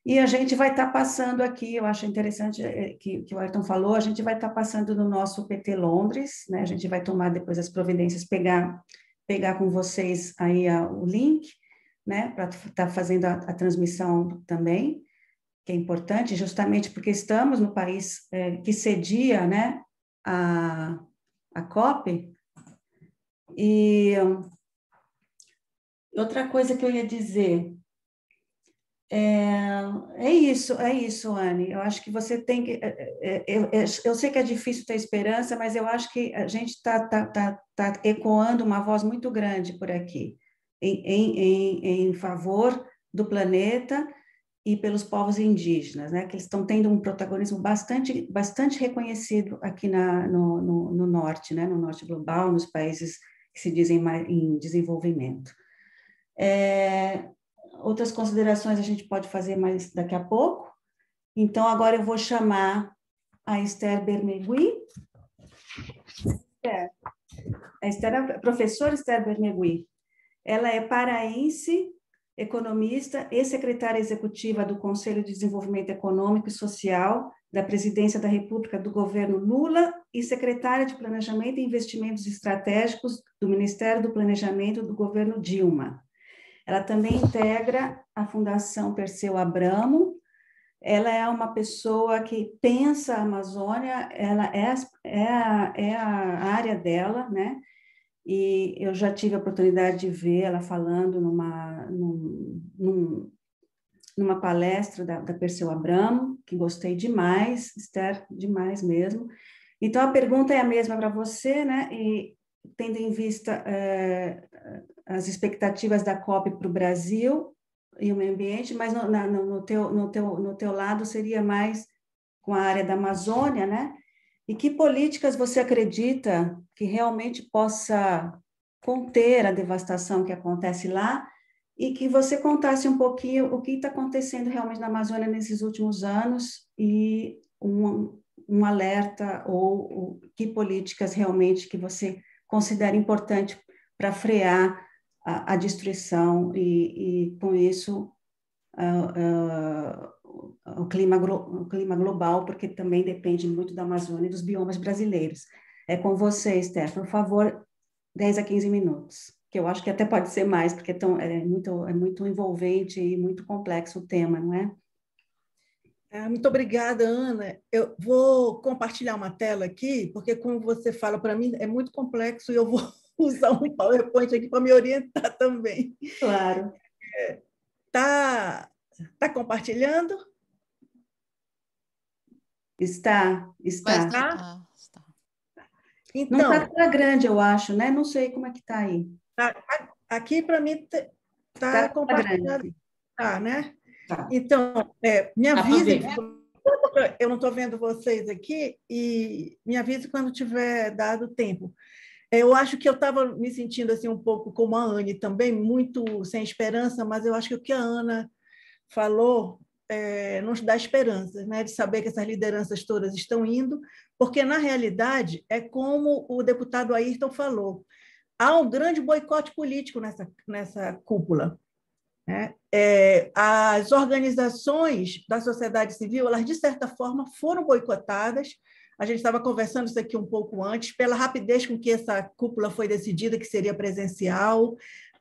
[SPEAKER 1] e a gente vai estar passando aqui, eu acho interessante que o Ayrton falou, a gente vai estar passando no nosso PT Londres, né? A gente vai tomar depois as providências, pegar com vocês aí o link, né? Para estar fazendo a transmissão também, que é importante, justamente porque estamos no país que cedia, né? A COP. E outra coisa que eu ia dizer, É isso, Anne. Eu acho que você tem que. Eu sei que é difícil ter esperança, mas eu acho que a gente tá ecoando uma voz muito grande por aqui, em favor do planeta e pelos povos indígenas, né? Que eles estão tendo um protagonismo bastante reconhecido aqui no norte, né? No norte global, nos países que se dizem em desenvolvimento. Outras considerações a gente pode fazer mais daqui a pouco. Então, agora eu vou chamar a Esther Bermegui. A professora Esther Bermegui. Ela é paraense, economista e secretária executiva do Conselho de Desenvolvimento Econômico e Social da Presidência da República do governo Lula e secretária de Planejamento e Investimentos Estratégicos do Ministério do Planejamento do governo Dilma. Ela também integra a Fundação Perseu Abramo. Ela é uma pessoa que pensa a Amazônia, ela é a área dela, né? E eu já tive a oportunidade de ver ela falando numa palestra da Perseu Abramo, que gostei demais, Esther, demais mesmo. Então, a pergunta é a mesma para você, né? E tendo em vista as expectativas da COP para o Brasil e o meio ambiente, mas no teu lado seria mais com a área da Amazônia, né? E que políticas você acredita que realmente possa conter a devastação que acontece lá e que você contasse um pouquinho o que está acontecendo realmente na Amazônia nesses últimos anos e um alerta ou que políticas realmente que você considera importante para frear a destruição e com isso o clima global, porque também depende muito da Amazônia e dos biomas brasileiros. É com você, Esther, por favor, 10 a 15 minutos, que eu acho que até pode ser mais, porque é muito envolvente e muito complexo o tema, não é?
[SPEAKER 4] Muito obrigada, Ana. Eu vou compartilhar uma tela aqui, porque como você fala, para mim é muito complexo e eu vou usar um PowerPoint aqui para me orientar também.
[SPEAKER 1] Claro.
[SPEAKER 4] Tá compartilhando?
[SPEAKER 1] Está.
[SPEAKER 5] Está.
[SPEAKER 1] Então, não está grande, eu acho, né? Não sei como é que está aí.
[SPEAKER 4] Aqui, para mim, está compartilhado.
[SPEAKER 1] Grande.
[SPEAKER 4] Tá, né?
[SPEAKER 1] Tá.
[SPEAKER 4] Então, me avise, eu não estou vendo vocês aqui, e me avise quando tiver dado tempo. Eu acho que eu estava me sentindo assim um pouco como a Anne também, muito sem esperança, mas eu acho que o que a Ana falou nos dá esperança, né, de saber que essas lideranças todas estão indo, porque, na realidade, é como o deputado Ayrton falou, há um grande boicote político nessa cúpula. Né? As organizações da sociedade civil, elas, de certa forma, foram boicotadas. A gente estava conversando isso aqui um pouco antes, pela rapidez com que essa cúpula foi decidida, que seria presencial,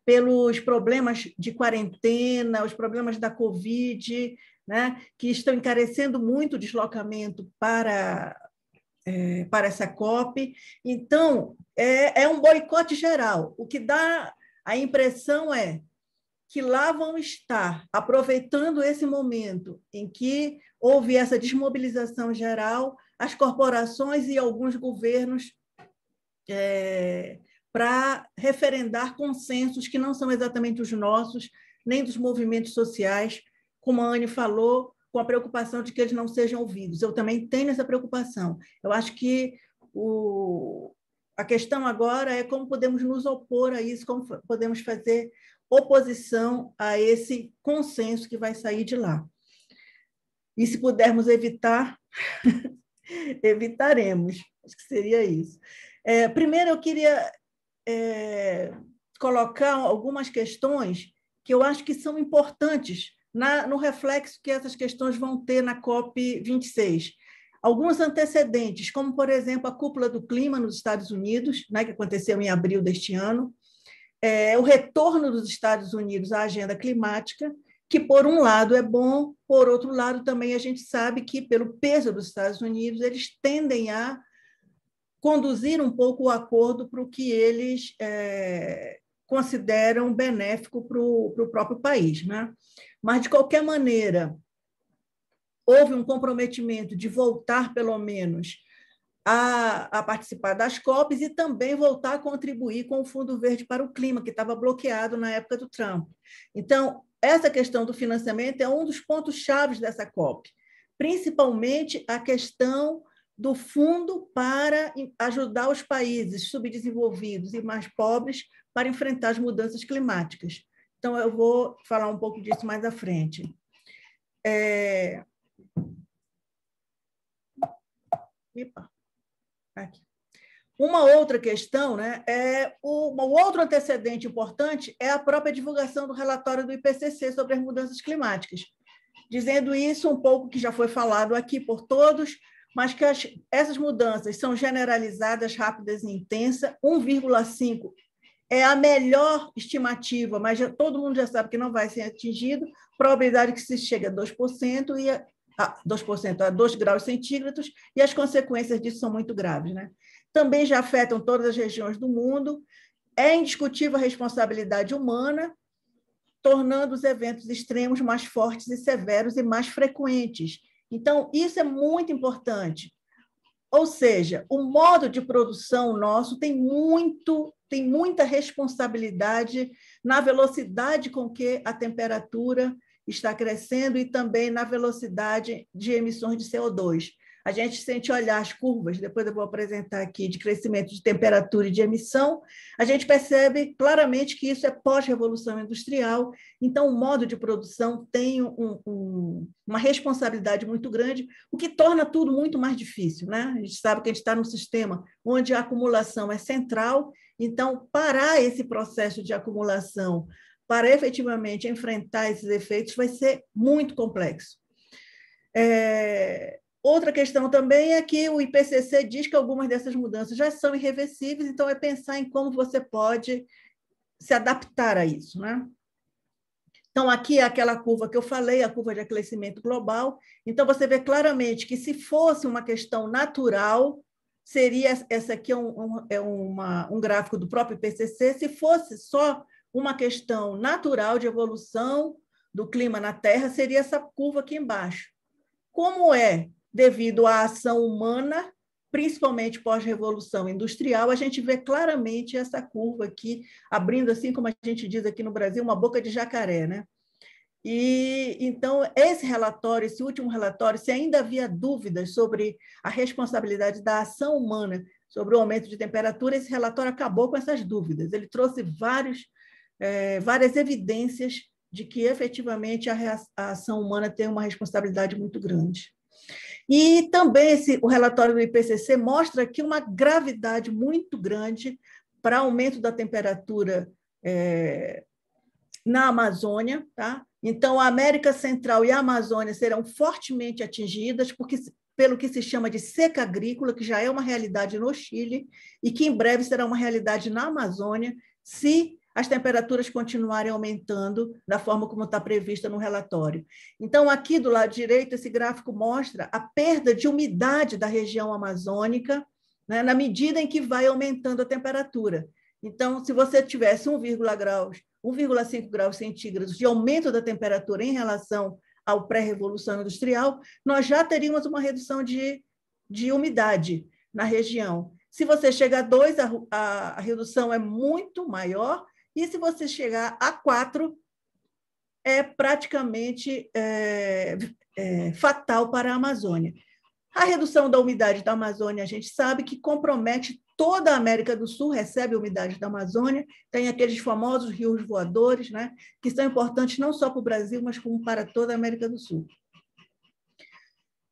[SPEAKER 4] pelos problemas de quarentena, os problemas da Covid, né, que estão encarecendo muito o deslocamento para essa COP. Então, é um boicote geral. O que dá a impressão é que lá vão estar, aproveitando esse momento em que houve essa desmobilização geral, as corporações e alguns governos para referendar consensos que não são exatamente os nossos, nem dos movimentos sociais, como a Anne falou, com a preocupação de que eles não sejam ouvidos. Eu também tenho essa preocupação. Eu acho que a questão agora é como podemos nos opor a isso, como podemos fazer oposição a esse consenso que vai sair de lá. E se pudermos evitar, evitaremos. Acho que seria isso. Primeiro, eu queria colocar algumas questões que eu acho que são importantes no reflexo que essas questões vão ter na COP26. Alguns antecedentes, como, por exemplo, a Cúpula do Clima nos Estados Unidos, né, que aconteceu em abril deste ano, o retorno dos Estados Unidos à agenda climática, que, por um lado, é bom, por outro lado, também a gente sabe que, pelo peso dos Estados Unidos, eles tendem a conduzir um pouco o acordo para o que eles consideram benéfico para o próprio país, né? Mas, de qualquer maneira, houve um comprometimento de voltar, pelo menos, a participar das COPs e também voltar a contribuir com o Fundo Verde para o Clima, que estava bloqueado na época do Trump. Então, essa questão do financiamento é um dos pontos-chave dessa COP, principalmente a questão do fundo para ajudar os países subdesenvolvidos e mais pobres para enfrentar as mudanças climáticas. Então, eu vou falar um pouco disso mais à frente. Aqui. Uma outra questão, né, um outro antecedente importante é a própria divulgação do relatório do IPCC sobre as mudanças climáticas, dizendo isso um pouco que já foi falado aqui por todos, mas que essas mudanças são generalizadas, rápidas e intensas. 1,5 é a melhor estimativa, mas todo mundo já sabe que não vai ser atingido, probabilidade que se chegue a 2%, 2% a 2 graus centígrados, e as consequências disso são muito graves, né? Também já afetam todas as regiões do mundo. É indiscutível a responsabilidade humana, tornando os eventos extremos mais fortes e severos e mais frequentes. Então, isso é muito importante. Ou seja, o modo de produção nosso tem muita responsabilidade na velocidade com que a temperatura está crescendo e também na velocidade de emissões de CO2. A gente sente olhar as curvas, depois eu vou apresentar aqui, de crescimento de temperatura e de emissão, a gente percebe claramente que isso é pós-revolução industrial, então o modo de produção tem uma responsabilidade muito grande, o que torna tudo muito mais difícil, né? A gente sabe que a gente está num sistema onde a acumulação é central, então parar esse processo de acumulação para efetivamente enfrentar esses efeitos vai ser muito complexo. Outra questão também é que o IPCC diz que algumas dessas mudanças já são irreversíveis, então é pensar em como você pode se adaptar a isso, né? Então, aqui é aquela curva que eu falei, a curva de aquecimento global. Então, você vê claramente que, se fosse uma questão natural, seria essa aqui um gráfico do próprio IPCC. Se fosse só uma questão natural de evolução do clima na Terra, seria essa curva aqui embaixo. Como é devido à ação humana, principalmente pós-revolução industrial, a gente vê claramente essa curva aqui, abrindo, assim como a gente diz aqui no Brasil, uma boca de jacaré, né? E, então, esse relatório, esse último relatório, se ainda havia dúvidas sobre a responsabilidade da ação humana sobre o aumento de temperatura, esse relatório acabou com essas dúvidas. Ele trouxe várias evidências de que, efetivamente, a ação humana tem uma responsabilidade muito grande. E também o relatório do IPCC mostra aqui uma gravidade muito grande para aumento da temperatura na Amazônia, tá? Então, a América Central e a Amazônia serão fortemente atingidas pelo que se chama de seca agrícola, que já é uma realidade no Chile e que em breve será uma realidade na Amazônia, se as temperaturas continuarem aumentando da forma como está prevista no relatório. Então, aqui do lado direito, esse gráfico mostra a perda de umidade da região amazônica, né, na medida em que vai aumentando a temperatura. Então, se você tivesse 1,5 graus centígrados de aumento da temperatura em relação ao pré-revolução industrial, nós já teríamos uma redução de umidade na região. Se você chegar a 2, a redução é muito maior, e se você chegar a 4, é praticamente fatal para a Amazônia. A redução da umidade da Amazônia, a gente sabe que compromete toda a América do Sul, recebe a umidade da Amazônia, tem aqueles famosos rios voadores, né, que são importantes não só para o Brasil, mas como para toda a América do Sul.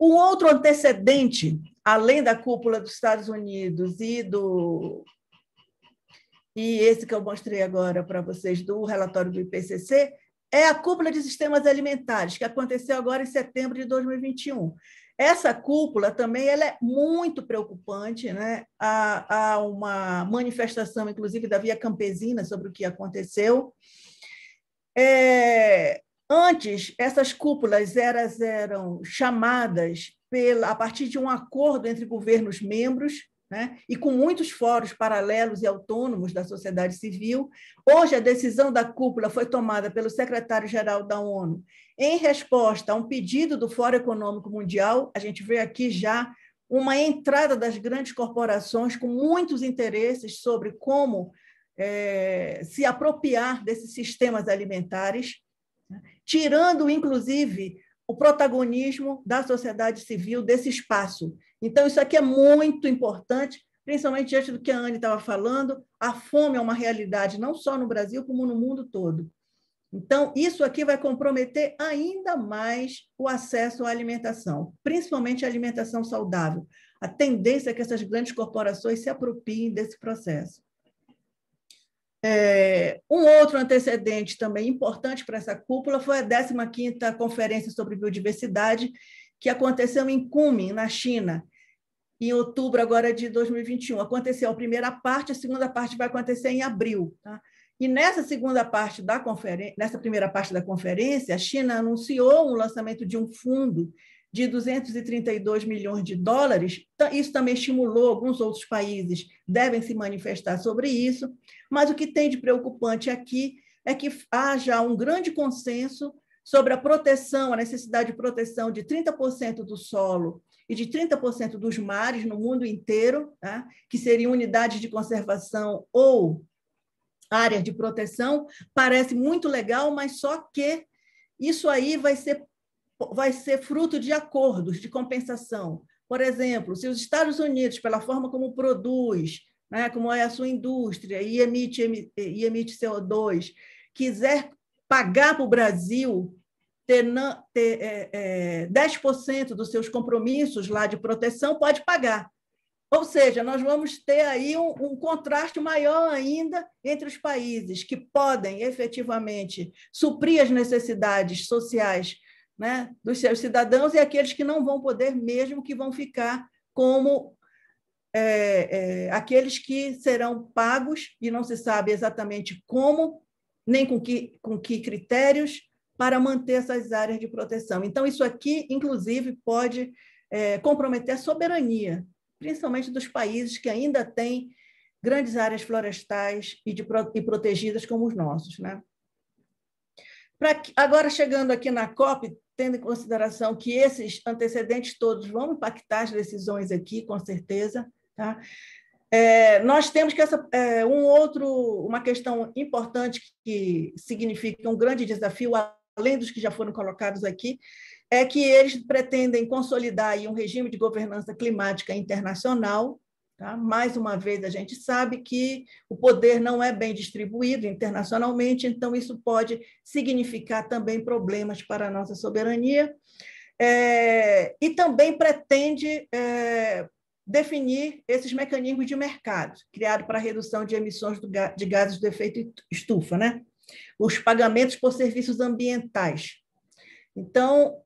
[SPEAKER 4] Um outro antecedente, além da cúpula dos Estados Unidos e esse que eu mostrei agora para vocês do relatório do IPCC, é a cúpula de sistemas alimentares, que aconteceu agora em setembro de 2021. Essa cúpula também ela é muito preocupante, né? Há uma manifestação, inclusive, da Via Campesina sobre o que aconteceu. Antes, essas cúpulas eram chamadas a partir de um acordo entre governos membros, né? E com muitos fóruns paralelos e autônomos da sociedade civil. Hoje, a decisão da cúpula foi tomada pelo secretário-geral da ONU em resposta a um pedido do Fórum Econômico Mundial. A gente vê aqui já uma entrada das grandes corporações com muitos interesses sobre como se apropriar desses sistemas alimentares, tirando, inclusive, o protagonismo da sociedade civil desse espaço. Então, isso aqui é muito importante, principalmente diante do que a Anne estava falando. A fome é uma realidade não só no Brasil, como no mundo todo. Então, isso aqui vai comprometer ainda mais o acesso à alimentação, principalmente a alimentação saudável. A tendência é que essas grandes corporações se apropriem desse processo. Um outro antecedente também importante para essa cúpula foi a 15ª Conferência sobre Biodiversidade, que aconteceu em Kunming, na China, em outubro agora de 2021. Aconteceu a primeira parte, a segunda parte vai acontecer em abril. Tá? E nessa primeira parte da conferência, a China anunciou o lançamento de um fundo de 232 milhões de dólares. Isso também estimulou, alguns outros países devem se manifestar sobre isso, mas o que tem de preocupante aqui é que haja um grande consenso sobre a proteção, a necessidade de proteção de 30% do solo e de 30% dos mares no mundo inteiro, tá? Que seriam unidades de conservação ou áreas de proteção. Parece muito legal, mas só que isso aí vai ser fruto de acordos de compensação. Por exemplo, se os Estados Unidos, pela forma como produz, né, como é a sua indústria e emite CO2, quiser pagar para o Brasil ter 10% dos seus compromissos lá de proteção, pode pagar. Ou seja, nós vamos ter aí um contraste maior ainda entre os países que podem efetivamente suprir as necessidades sociais, né, dos seus cidadãos e aqueles que não vão poder mesmo, que vão ficar como aqueles que serão pagos e não se sabe exatamente como, nem com que critérios, para manter essas áreas de proteção. Então, isso aqui, inclusive, pode comprometer a soberania, principalmente dos países que ainda têm grandes áreas florestais e protegidas como os nossos, né? Agora, chegando aqui na COP, tendo em consideração que esses antecedentes todos vão impactar as decisões aqui, com certeza, tá? Nós temos que uma questão importante que significa um grande desafio, além dos que já foram colocados aqui, é que eles pretendem consolidar aí um regime de governança climática internacional. Tá? Mais uma vez, a gente sabe que o poder não é bem distribuído internacionalmente, então isso pode significar também problemas para a nossa soberania, e também pretende definir esses mecanismos de mercado, criado para a redução de emissões de gases do efeito estufa, né? Os pagamentos por serviços ambientais. Então,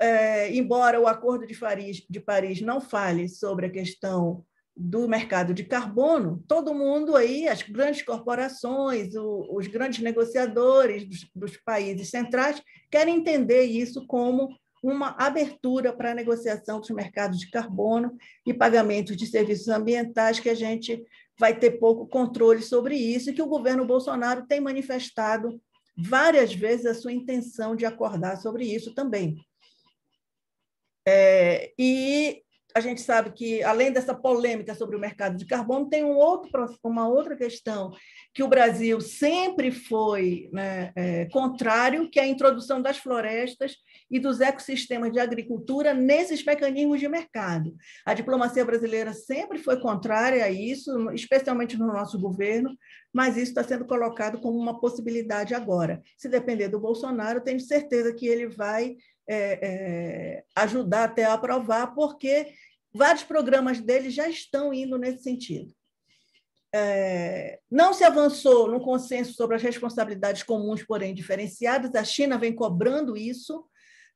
[SPEAKER 4] embora o Acordo de Paris não fale sobre a questão do mercado de carbono, todo mundo aí, as grandes corporações, os grandes negociadores dos países centrais, querem entender isso como uma abertura para a negociação dos mercados de carbono e pagamentos de serviços ambientais, que a gente vai ter pouco controle sobre isso, e que o governo Bolsonaro tem manifestado várias vezes a sua intenção de acordar sobre isso também. E a gente sabe que, além dessa polêmica sobre o mercado de carbono, tem uma outra questão que o Brasil sempre foi, né, contrário, que é a introdução das florestas e dos ecossistemas de agricultura nesses mecanismos de mercado. A diplomacia brasileira sempre foi contrária a isso, especialmente no nosso governo, mas isso está sendo colocado como uma possibilidade agora. Se depender do Bolsonaro, tenho certeza que ele vai ajudar até a aprovar, porque vários programas dele já estão indo nesse sentido. Não se avançou no consenso sobre as responsabilidades comuns, porém diferenciadas. A China vem cobrando isso.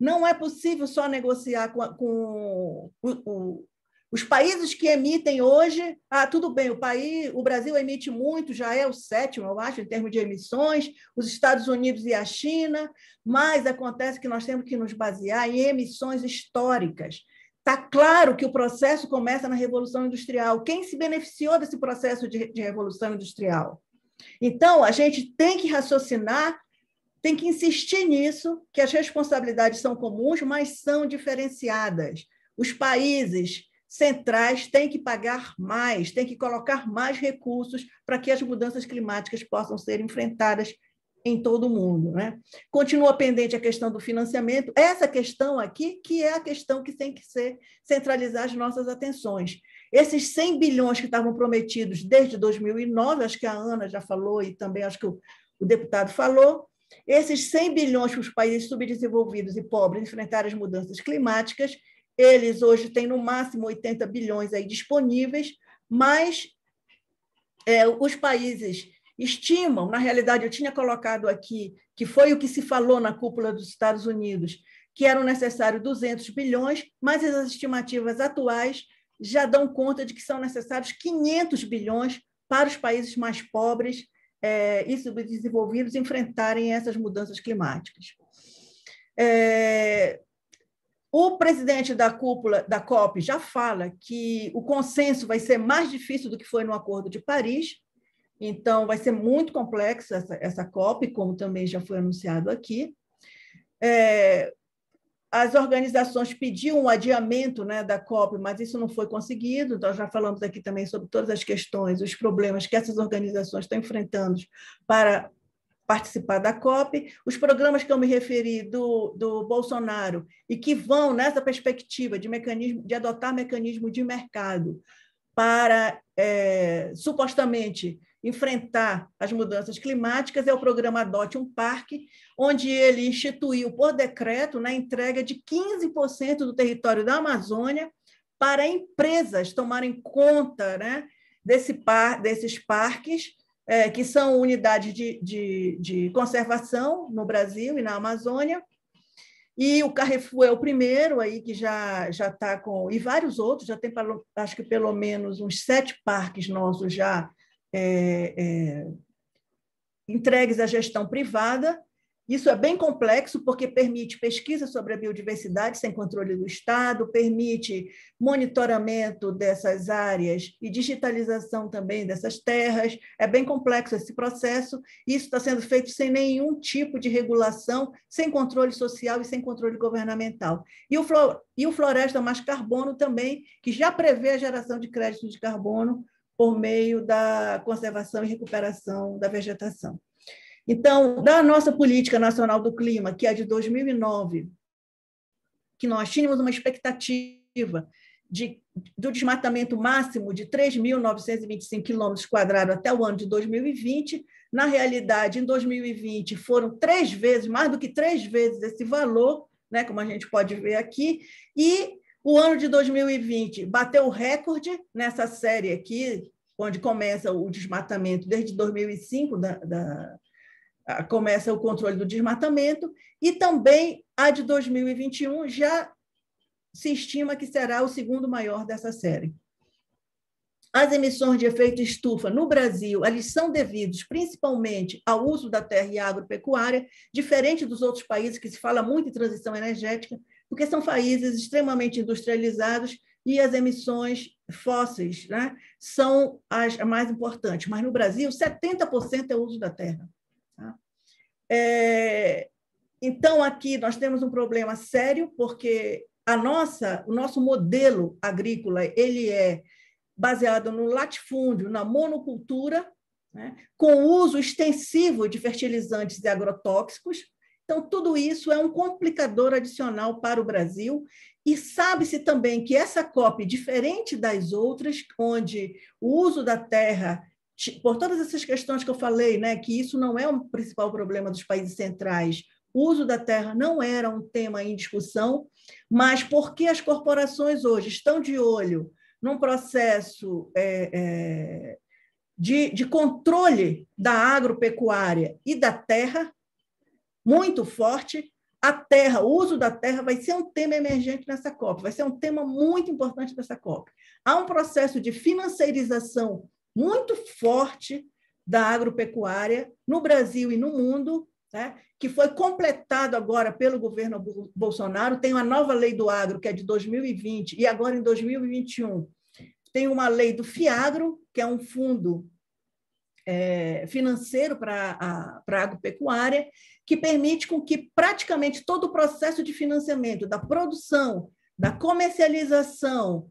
[SPEAKER 4] Não é possível só negociar com os países que emitem hoje. Tudo bem, o Brasil emite muito, já é o 7º, eu acho, em termos de emissões, os Estados Unidos e a China, mas acontece que nós temos que nos basear em emissões históricas. Está claro que o processo começa na Revolução Industrial. Quem se beneficiou desse processo de Revolução Industrial? Então, a gente tem que raciocinar, tem que insistir nisso, que as responsabilidades são comuns, mas são diferenciadas. Os países centrais têm que pagar mais, têm que colocar mais recursos para que as mudanças climáticas possam ser enfrentadas em todo o mundo, né? Continua pendente a questão do financiamento, essa questão aqui, que é a questão que tem que centralizar as nossas atenções. Esses 100 bilhões que estavam prometidos desde 2009, acho que a Ana já falou e também acho que o deputado falou, esses 100 bilhões para os países subdesenvolvidos e pobres enfrentarem as mudanças climáticas, eles hoje têm no máximo 80 bilhões aí disponíveis, mas os países estimam, na realidade eu tinha colocado aqui, que foi o que se falou na cúpula dos Estados Unidos, que eram necessários 200 bilhões, mas as estimativas atuais já dão conta de que são necessários 500 bilhões para os países mais pobres e subdesenvolvidos enfrentarem essas mudanças climáticas. O presidente da cúpula, da COP, já fala que o consenso vai ser mais difícil do que foi no Acordo de Paris, então vai ser muito complexa essa COP, como também já foi anunciado aqui. As organizações pediam um adiamento, né, da COP, mas isso não foi conseguido, então já falamos aqui também sobre todas as questões, os problemas que essas organizações estão enfrentando para participar da COP, os programas que eu me referi do Bolsonaro e que vão nessa perspectiva de adotar mecanismo de mercado para, supostamente, enfrentar as mudanças climáticas, é o programa Adote um Parque, onde ele instituiu, por decreto, na entrega de 15% do território da Amazônia para empresas tomarem conta, né, desses parques, que são unidades de conservação no Brasil e na Amazônia, e o Carrefour é o primeiro aí que já está com... E vários outros, já tem, acho que pelo menos uns 7 parques nossos já entregues à gestão privada. Isso é bem complexo, porque permite pesquisa sobre a biodiversidade sem controle do Estado, permite monitoramento dessas áreas e digitalização também dessas terras. É bem complexo esse processo, e isso está sendo feito sem nenhum tipo de regulação, sem controle social e sem controle governamental. E o Floresta Mais Carbono também, que já prevê a geração de créditos de carbono por meio da conservação e recuperação da vegetação. Então, da nossa Política Nacional do Clima, que é de 2009, que nós tínhamos uma expectativa do desmatamento máximo de 3.925 quilômetros quadrados até o ano de 2020, na realidade, em 2020, foram 3 vezes, mais do que 3 vezes esse valor, né, como a gente pode ver aqui, e o ano de 2020 bateu o recorde nessa série aqui, onde começa o desmatamento desde 2005, começa o controle do desmatamento, e também a de 2021 já se estima que será o segundo maior dessa série. As emissões de efeito estufa no Brasil, eles são devidos principalmente ao uso da terra e agropecuária, diferente dos outros países que se fala muito em transição energética, porque são países extremamente industrializados e as emissões fósseis, né, são as mais importantes. Mas no Brasil, 70% é o uso da terra. Então, aqui nós temos um problema sério, porque o nosso modelo agrícola ele é baseado no latifúndio, na monocultura, né, com o uso extensivo de fertilizantes e agrotóxicos. Então, tudo isso é um complicador adicional para o Brasil, e sabe-se também que essa COP, diferente das outras, onde o uso da terra, por todas essas questões que eu falei, né, que isso não é o principal problema dos países centrais, o uso da terra não era um tema em discussão, mas porque as corporações hoje estão de olho num processo de controle da agropecuária e da terra muito forte, a terra, o uso da terra vai ser um tema emergente nessa COP, vai ser um tema muito importante nessa COP. Há um processo de financiarização muito forte da agropecuária no Brasil e no mundo, né, que foi completado agora pelo governo Bolsonaro. Tem uma nova lei do agro, que é de 2020, e agora em 2021 tem uma lei do FIAGRO, que é um fundo financeiro para a agropecuária, que permite com que praticamente todo o processo de financiamento da produção, da comercialização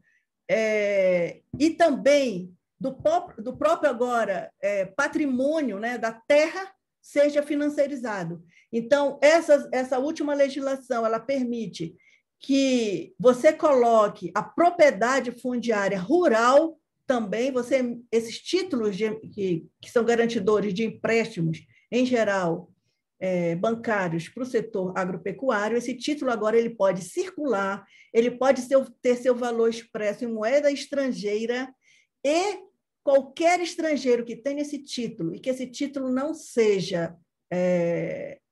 [SPEAKER 4] e também do próprio agora patrimônio, né, da terra seja financiarizado. Então, essa última legislação ela permite que você coloque a propriedade fundiária rural também, esses títulos que são garantidores de empréstimos, em geral, bancários para o setor agropecuário, esse título agora ele pode circular, ele pode ter seu valor expresso em moeda estrangeira, e qualquer estrangeiro que tenha esse título e que esse título não seja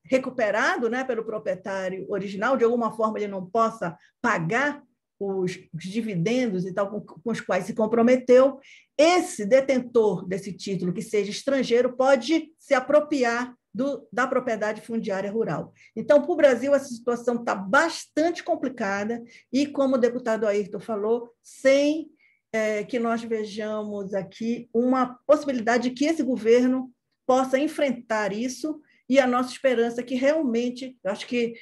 [SPEAKER 4] recuperado, né, pelo proprietário original, de alguma forma ele não possa pagar os dividendos e tal com os quais se comprometeu, esse detentor desse título, que seja estrangeiro, pode se apropriar da propriedade fundiária rural. Então, para o Brasil, essa situação está bastante complicada e, como o deputado Ayrton falou, sem que nós vejamos aqui uma possibilidade de que esse governo possa enfrentar isso, e a nossa esperança é que realmente, acho que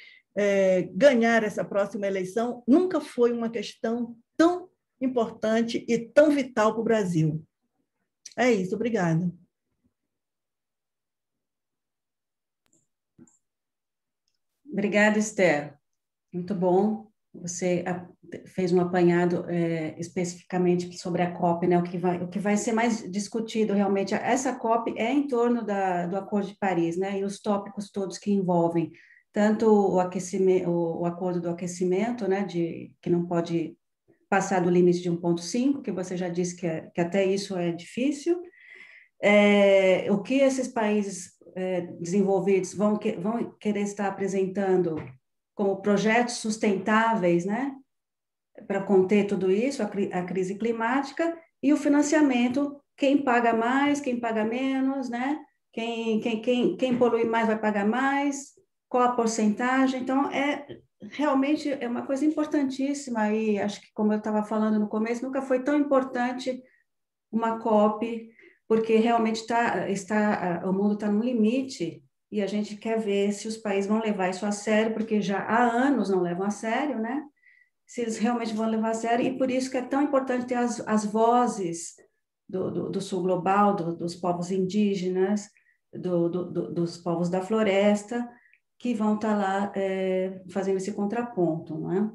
[SPEAKER 4] ganhar essa próxima eleição nunca foi uma questão tão importante e tão vital para o Brasil. É isso, obrigada.
[SPEAKER 1] Obrigada, Esther. Muito bom. Você fez um apanhado especificamente sobre a COP, né? O que vai ser mais discutido realmente. Essa COP é em torno do Acordo de Paris, né? E os tópicos todos que envolvem tanto o acordo do aquecimento, né? Que não pode passar do limite de 1,5, que você já disse que até isso é difícil. O que esses países desenvolvidos vão querer estar apresentando como projetos sustentáveis, né, para conter tudo isso, a crise climática, e o financiamento, quem paga mais, quem paga menos, né, quem polui mais vai pagar mais, qual a porcentagem. Então, realmente é uma coisa importantíssima, e acho que, como eu estava falando no começo, nunca foi tão importante uma COP, porque realmente o mundo está no limite, e a gente quer ver se os países vão levar isso a sério, porque já há anos não levam a sério, né? Se eles realmente vão levar a sério, e por isso que é tão importante ter as vozes do sul global, dos povos indígenas, dos povos da floresta, que vão estar lá fazendo esse contraponto, não é?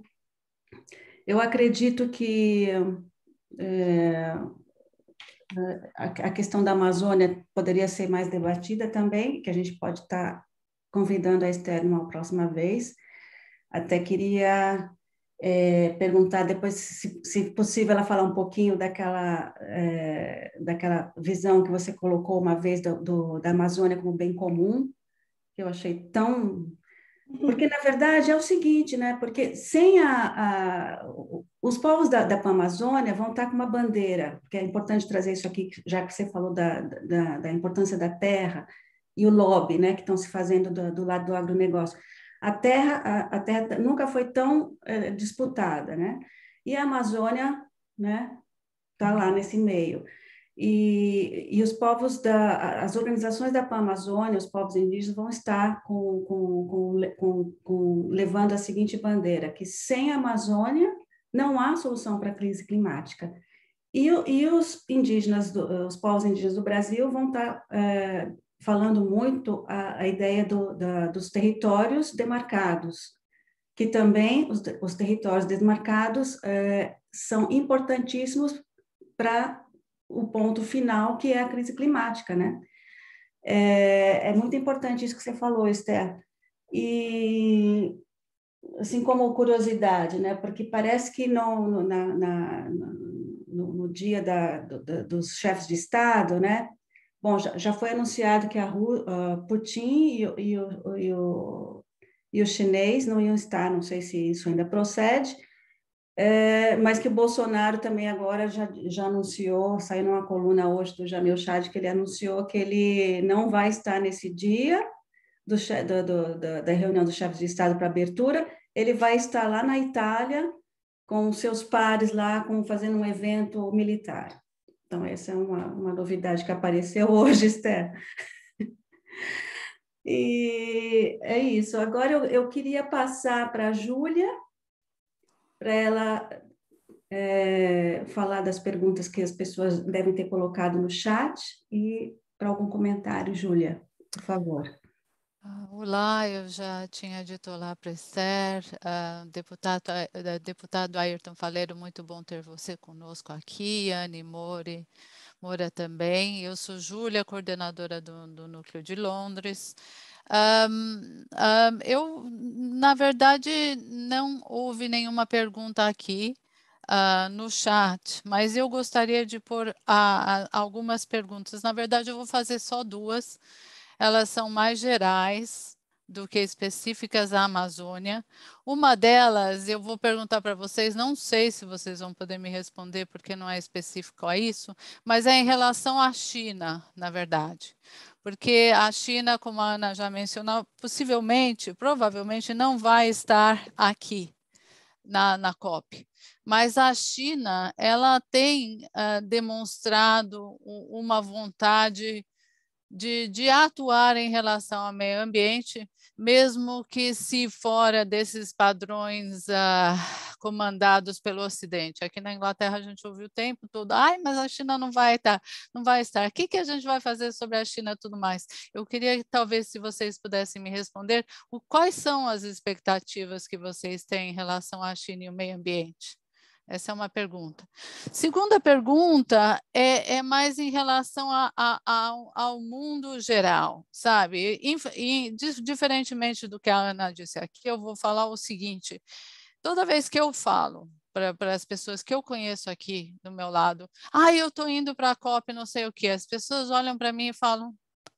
[SPEAKER 1] Eu acredito que a questão da Amazônia poderia ser mais debatida também, que a gente pode estar convidando a Esther uma próxima vez. Até queria perguntar depois, se possível, ela falar um pouquinho daquela visão que você colocou uma vez da Amazônia como bem comum, que eu achei tão... Porque, na verdade, é o seguinte, né? Porque sem os povos da Panamazônia vão estar com uma bandeira, porque é importante trazer isso aqui, já que você falou da importância da terra e o lobby, né, que estão se fazendo do lado do agronegócio. A terra nunca foi tão disputada, né? E a Amazônia, né, está lá nesse meio. E os povos as organizações da Panamazônia, os povos indígenas vão estar levando a seguinte bandeira, que sem a Amazônia não há solução para a crise climática. E os povos indígenas do Brasil vão estar falando muito a ideia dos territórios demarcados, que também os territórios demarcados são importantíssimos para o ponto final, que é a crise climática, né? É muito importante isso que você falou, Esther. E, assim, como curiosidade, né? Porque parece que no dia dos chefes de Estado, né? Bom, já foi anunciado que Putin e o chinês não iam estar, não sei se isso ainda procede, mas que o Bolsonaro também agora já anunciou, saiu numa coluna hoje do Jamil Chad, que ele anunciou que ele não vai estar nesse dia, da reunião dos chefes de Estado para abertura, ele vai estar lá na Itália com seus pares lá, fazendo um evento militar. Então, essa é uma novidade que apareceu hoje, Esther. E é isso. Agora eu queria passar para a Júlia, para ela falar das perguntas que as pessoas devem ter colocado no chat e para algum comentário, Júlia, por favor.
[SPEAKER 5] Olá, eu já tinha dito olá para Esther, deputado Ayrton Faleiro, muito bom ter você conosco aqui, Anne Moura também. Eu sou Júlia, coordenadora do Núcleo de Londres. Na verdade, não houve nenhuma pergunta aqui no chat, mas eu gostaria de pôr algumas perguntas. Na verdade, eu vou fazer só duas. Elas são mais gerais do que específicas à Amazônia. Uma delas, eu vou perguntar para vocês, não sei se vocês vão poder me responder, porque não é específico a isso, mas é em relação à China, na verdade. Porque a China, como a Ana já mencionou, provavelmente não vai estar aqui na COP. Mas a China, ela tem demonstrado uma vontade de atuar em relação ao meio ambiente, mesmo que se fora desses padrões comandados pelo Ocidente. Aqui na Inglaterra a gente ouviu o tempo todo, mas a China não vai estar. O que a gente vai fazer sobre a China e tudo mais? Eu queria, talvez, se vocês pudessem me responder, quais são as expectativas que vocês têm em relação à China e o meio ambiente? Essa é uma pergunta. Segunda pergunta é mais em relação ao mundo geral, sabe? Diferentemente do que a Ana disse aqui, eu vou falar o seguinte: toda vez que eu falo para as pessoas que eu conheço aqui do meu lado, eu estou indo para a COP, não sei o quê, as pessoas olham para mim e falam,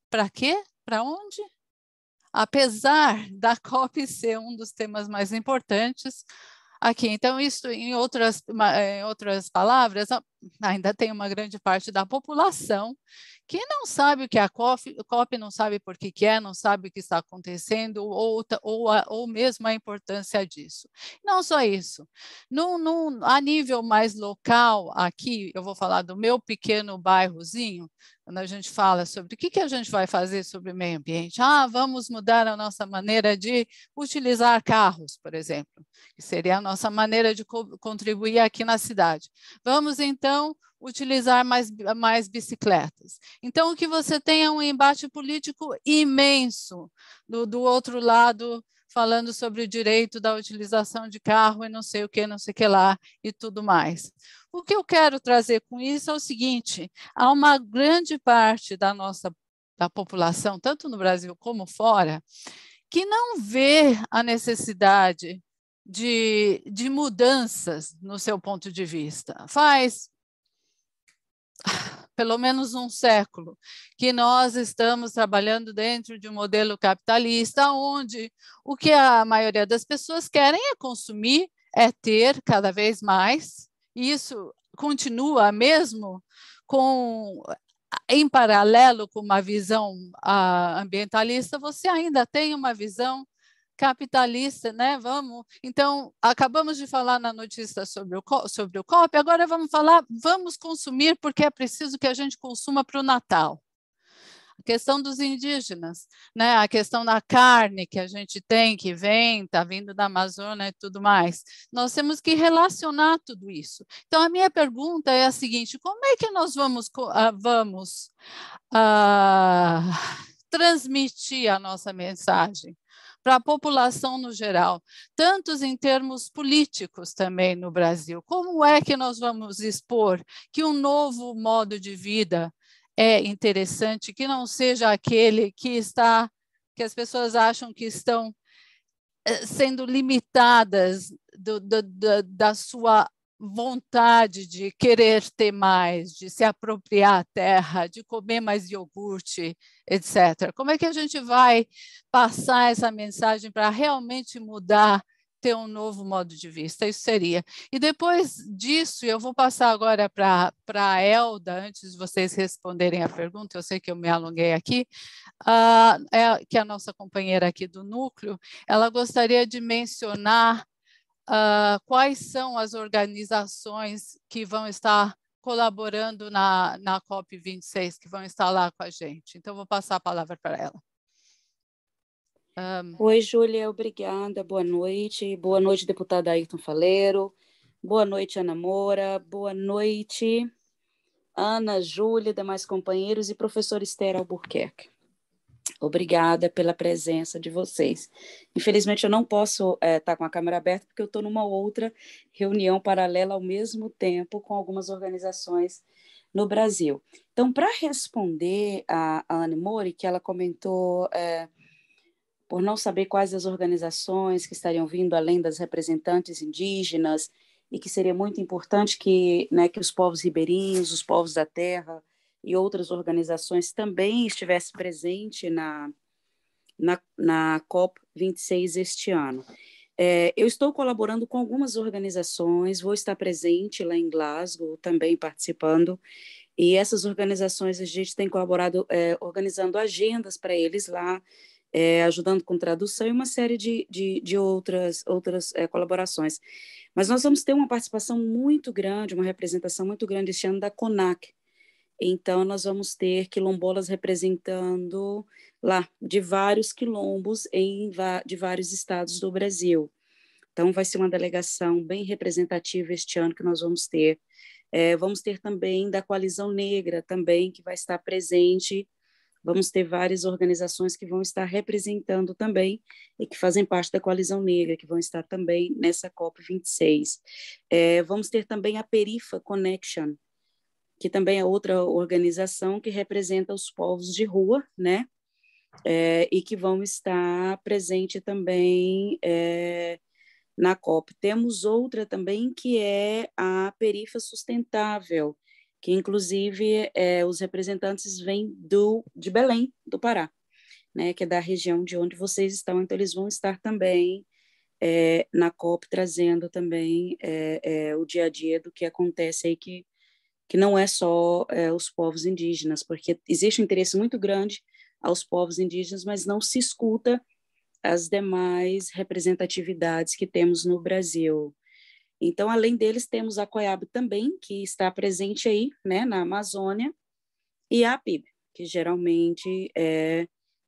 [SPEAKER 5] para quê? Para onde? Apesar da COP ser um dos temas mais importantes aqui. Então, isso, em outras palavras, ainda tem uma grande parte da população que não sabe o que é a COP, não sabe por que é, não sabe o que está acontecendo, ou mesmo a importância disso. Não só isso. A nível mais local, aqui, eu vou falar do meu pequeno bairrozinho, quando a gente fala sobre o que a gente vai fazer sobre o meio ambiente. Vamos mudar a nossa maneira de utilizar carros, por exemplo, que seria a nossa maneira de contribuir aqui na cidade. Vamos, então, utilizar mais bicicletas. Então, o que você tem é um embate político imenso do outro lado, falando sobre o direito da utilização de carro e não sei o que lá e tudo mais. O que eu quero trazer com isso é o seguinte: há uma grande parte da população, tanto no Brasil como fora, que não vê a necessidade de mudanças no seu ponto de vista. Faz pelo menos um século que nós estamos trabalhando dentro de um modelo capitalista, onde o que a maioria das pessoas querem é consumir, é ter cada vez mais, e isso continua mesmo em paralelo com uma visão ambientalista, você ainda tem uma visão capitalista, né? Então, acabamos de falar na notícia sobre o COP, agora vamos consumir porque é preciso que a gente consuma para o Natal. A questão dos indígenas, né? A questão da carne que a gente tem, que está vindo da Amazônia e tudo mais. Nós temos que relacionar tudo isso. Então, a minha pergunta é a seguinte: como é que nós vamos transmitir a nossa mensagem para a população no geral, tanto em termos políticos também no Brasil? Como é que nós vamos expor que um novo modo de vida é interessante, que não seja aquele que as pessoas acham que estão sendo limitadas da sua vontade de querer ter mais, de se apropriar a terra, de comer mais iogurte, etc. Como é que a gente vai passar essa mensagem para realmente mudar ter um novo modo de vista, isso seria. E depois disso, eu vou passar agora para a Elda, antes de vocês responderem a pergunta, eu sei que eu me alonguei aqui, que é a nossa companheira aqui do núcleo, ela gostaria de mencionar quais são as organizações que vão estar colaborando na COP26, que vão estar lá com a gente. Então, vou passar a palavra para ela.
[SPEAKER 6] Oi, Júlia, obrigada. Boa noite. Boa noite, deputada Ayrton Faleiro. Boa noite, Ana Moura. Boa noite, Ana, Júlia, demais companheiros e professora Esther Albuquerque. Obrigada pela presença de vocês. Infelizmente, eu não posso estar com a câmera aberta, porque eu estou numa outra reunião paralela ao mesmo tempo com algumas organizações no Brasil. Então, para responder a Ana Moura, que ela comentou por não saber quais as organizações que estariam vindo, além das representantes indígenas, e que seria muito importante que os povos ribeirinhos, os povos da terra e outras organizações também estivessem presentes na COP26 este ano. Eu estou colaborando com algumas organizações, vou estar presente lá em Glasgow, também participando, e essas organizações a gente tem colaborado organizando agendas para eles lá, ajudando com tradução e uma série de outras colaborações. Mas nós vamos ter uma participação muito grande, uma representação muito grande este ano da CONAC. Então, nós vamos ter quilombolas representando lá de vários quilombos de vários estados do Brasil. Então, vai ser uma delegação bem representativa este ano que nós vamos ter. Vamos ter também da Coalizão Negra, também, que vai estar presente. Vamos ter várias organizações que vão estar representando também e que fazem parte da Coalizão Negra, que vão estar também nessa COP26. Vamos ter também a Perifa Connection, que também é outra organização que representa os povos de rua, né? E que vão estar presente também na COP. Temos outra também que é a Perifa Sustentável, que inclusive os representantes vêm de Belém, do Pará, né? Que é da região de onde vocês estão, então eles vão estar também na COP, trazendo também o dia a dia do que acontece aí, que não é só os povos indígenas, porque existe um interesse muito grande aos povos indígenas, mas não se escuta as demais representatividades que temos no Brasil. Então, além deles, temos a COIAB também, que está presente aí, né, na Amazônia, e a APIB, que geralmente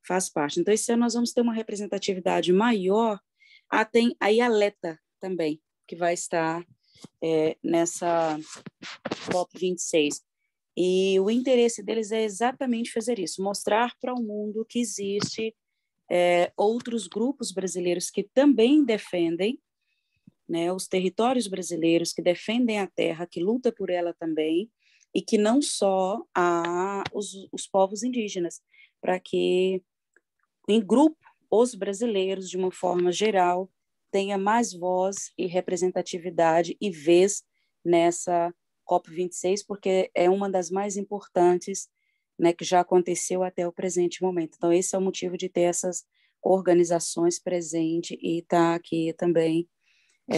[SPEAKER 6] faz parte. Então, esse ano nós vamos ter uma representatividade maior. Tem a IALETA também, que vai estar nessa COP26. E o interesse deles é exatamente fazer isso, mostrar para o mundo que existe outros grupos brasileiros que também defendem, né, os territórios brasileiros, que defendem a terra, que luta por ela também, e que não só os povos indígenas, para que, em grupo, os brasileiros, de uma forma geral, tenha mais voz e representatividade e vez nessa COP26, porque é uma das mais importantes, né, que já aconteceu até o presente momento. Então, esse é o motivo de ter essas organizações presentes e estar aqui também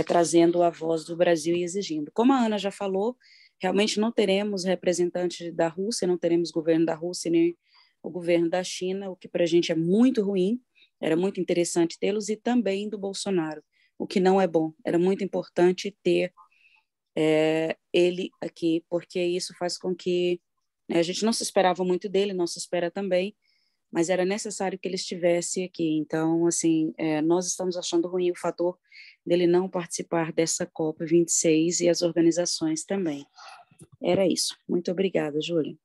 [SPEAKER 6] trazendo a voz do Brasil e exigindo. Como a Ana já falou, realmente não teremos representantes da Rússia, não teremos governo da Rússia nem o governo da China, o que para a gente é muito ruim. Era muito interessante tê-los, e também do Bolsonaro, o que não é bom. Era muito importante ter ele aqui, porque isso faz com que a gente não se esperava muito dele, não se espera também, mas era necessário que ele estivesse aqui. Então, assim, nós estamos achando ruim o fator dele não participar dessa COP26 e as organizações também. Era isso. Muito obrigada, Júlia.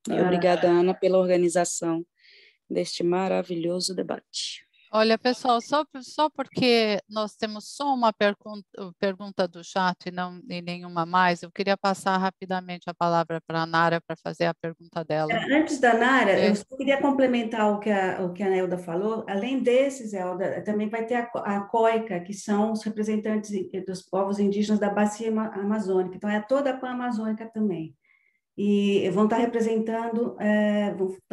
[SPEAKER 6] E obrigada, Ana, pela organização deste maravilhoso debate.
[SPEAKER 5] Olha, pessoal, só porque nós temos só uma pergunta do chat e nenhuma mais, eu queria passar rapidamente a palavra para a Nara para fazer a pergunta dela.
[SPEAKER 1] Antes da Nara, eu só queria complementar o que a Elda falou. Além desses, Elda, também vai ter a COICA, que são os representantes dos povos indígenas da Bacia Amazônica. Então, é toda a Pan-Amazônica também. E vão estar representando,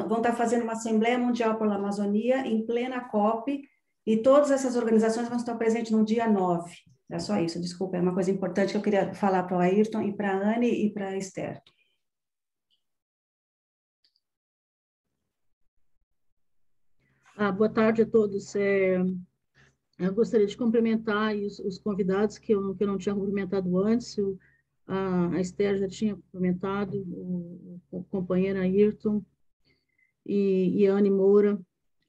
[SPEAKER 1] vão estar fazendo uma Assembleia Mundial pela Amazônia em plena COP, E todas essas organizações vão estar presentes no dia 9. É só isso, desculpa, é uma coisa importante que eu queria falar para o Ayrton e para a Anne e para a Esther.
[SPEAKER 7] Boa tarde a todos. Eu gostaria de cumprimentar os convidados que eu não tinha cumprimentado antes. A Esther já tinha cumprimentado, o companheiro Ayrton e a Anne Moura.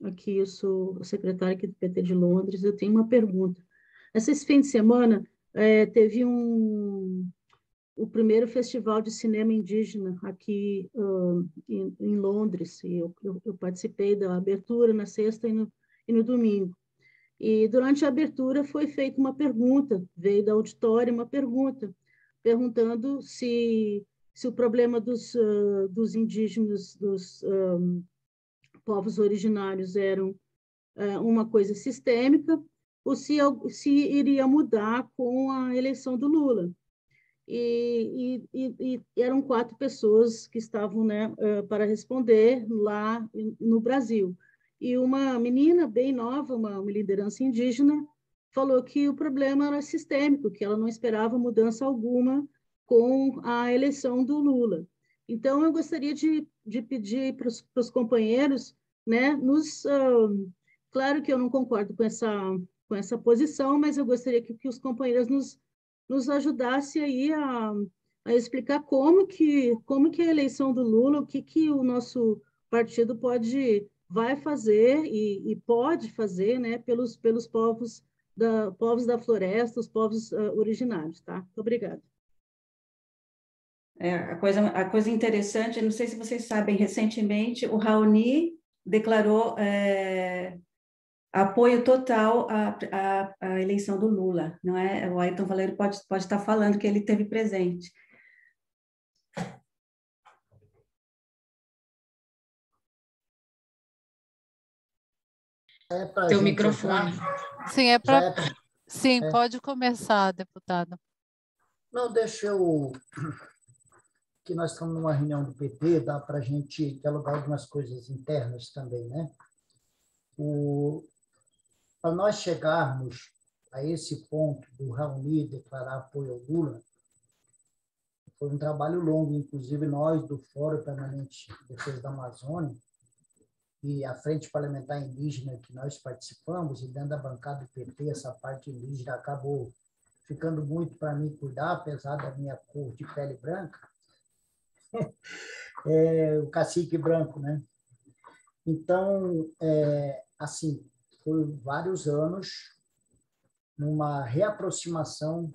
[SPEAKER 7] Aqui eu sou secretária aqui do PT de Londres. Eu tenho uma pergunta. Esse fim de semana teve o primeiro festival de cinema indígena aqui em Londres, e eu participei da abertura na sexta e no domingo. E durante a abertura foi feita uma pergunta, veio da auditória uma pergunta, perguntando se o problema dos indígenas, dos povos originários eram uma coisa sistêmica, ou se iria mudar com a eleição do Lula. E eram 4 pessoas que estavam, né, para responder lá no Brasil. E uma menina bem nova, uma liderança indígena, falou que o problema era sistêmico, que ela não esperava mudança alguma com a eleição do Lula. Então, eu gostaria de pedir para os companheiros, né, claro que eu não concordo com essa posição, mas eu gostaria que os companheiros nos ajudasse aí a explicar como que a eleição do Lula, o que o nosso partido vai fazer e pode fazer, né, pelos povos da floresta, os povos originários, tá? Muito obrigada.
[SPEAKER 1] A coisa interessante, não sei se vocês sabem, recentemente o Raoni declarou apoio total à eleição do Lula, não é? O Ayrton Valério pode estar falando que ele esteve presente.
[SPEAKER 3] Teu microfone.
[SPEAKER 5] Sim, Sim, pode começar, deputado.
[SPEAKER 2] Não, deixa eu... que nós estamos numa reunião do PT, dá para a gente dialogar algumas coisas internas também, né? Para nós chegarmos a esse ponto do Raoni declarar apoio ao Lula, foi um trabalho longo, inclusive nós do Fórum Permanente de Defesa da Amazônia e a Frente Parlamentar Indígena que nós participamos, e dentro da bancada do PT, essa parte indígena acabou ficando muito para mim cuidar, apesar da minha cor de pele branca, o cacique branco, né? Então, assim, foi vários anos numa reaproximação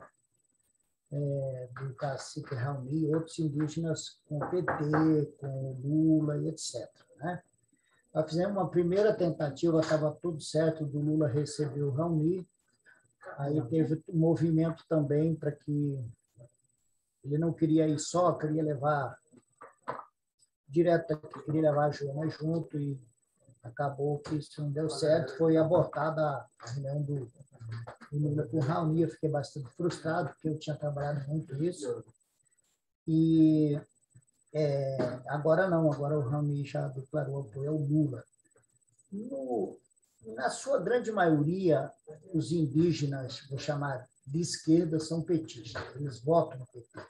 [SPEAKER 2] do cacique Raoni e outros indígenas com o PT, com o Lula e etc. Né? Nós fizemos uma primeira tentativa, estava tudo certo, do Lula receber o Raoni, aí teve um movimento também para que ele não queria ir só, queria levar direto, queria levar a Joana junto, e acabou que isso não deu certo, foi abortada a reunião do Lula com o Raoni. Eu fiquei bastante frustrado, porque eu tinha trabalhado muito isso. E agora não, agora o Raoni já declarou apoio ao Lula. Na sua grande maioria, os indígenas, vou chamar de esquerda, são petistas, eles votam no PT,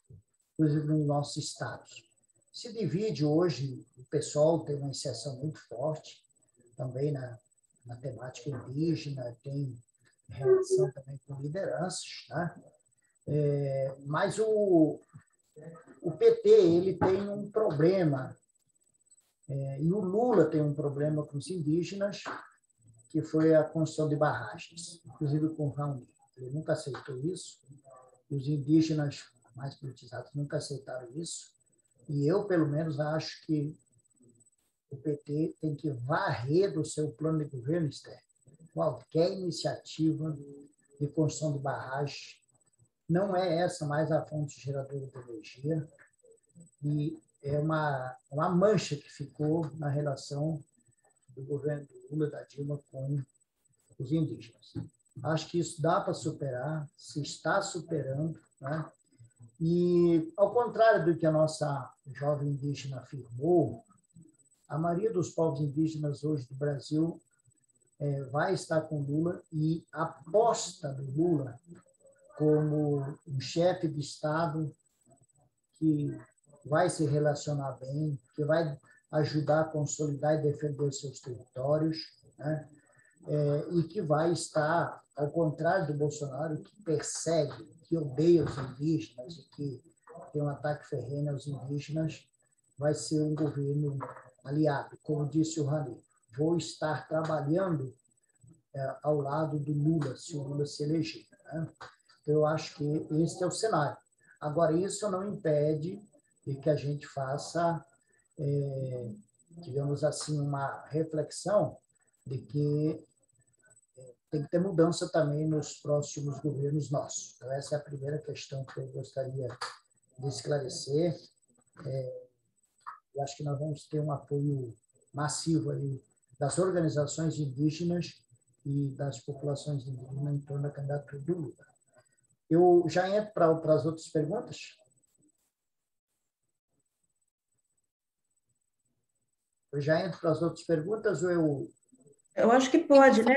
[SPEAKER 2] inclusive nos nossos estados. Se divide hoje, o pessoal tem uma inserção muito forte, também na temática indígena, tem relação também com lideranças, né? Mas o PT ele tem um problema, e o Lula tem um problema com os indígenas, que foi a construção de barragens, inclusive com o Raoni. Ele nunca aceitou isso, e os indígenas mais politizados nunca aceitaram isso, e eu, pelo menos, acho que o PT tem que varrer do seu plano de governo, Esther, qualquer iniciativa de construção de barragem. Não é essa mais a fonte geradora de energia, e é uma mancha que ficou na relação do governo do Lula, da Dilma, com os indígenas. Acho que isso dá para superar, se está superando, né? E, ao contrário do que a nossa jovem indígena afirmou, a maioria dos povos indígenas hoje do Brasil vai estar com Lula e aposta no Lula como um chefe de Estado que vai se relacionar bem, que vai ajudar a consolidar e defender seus territórios, né? E que vai estar, ao contrário do Bolsonaro, que persegue, que odeia os indígenas e que tem um ataque ferrenho aos indígenas, vai ser um governo aliado. Como disse o Rani, vou estar trabalhando ao lado do Lula, se o Lula se eleger, né? Eu acho que esse é o cenário. Agora, isso não impede de que a gente faça, digamos assim, uma reflexão de que tem que ter mudança também nos próximos governos nossos. Então, essa é a primeira questão que eu gostaria de esclarecer. Eu acho que nós vamos ter um apoio massivo aí das organizações indígenas e das populações indígenas em torno da candidatura do Lula. Eu já entro para as outras perguntas? Eu já entro para as outras perguntas ou eu...
[SPEAKER 1] Eu acho que pode, né?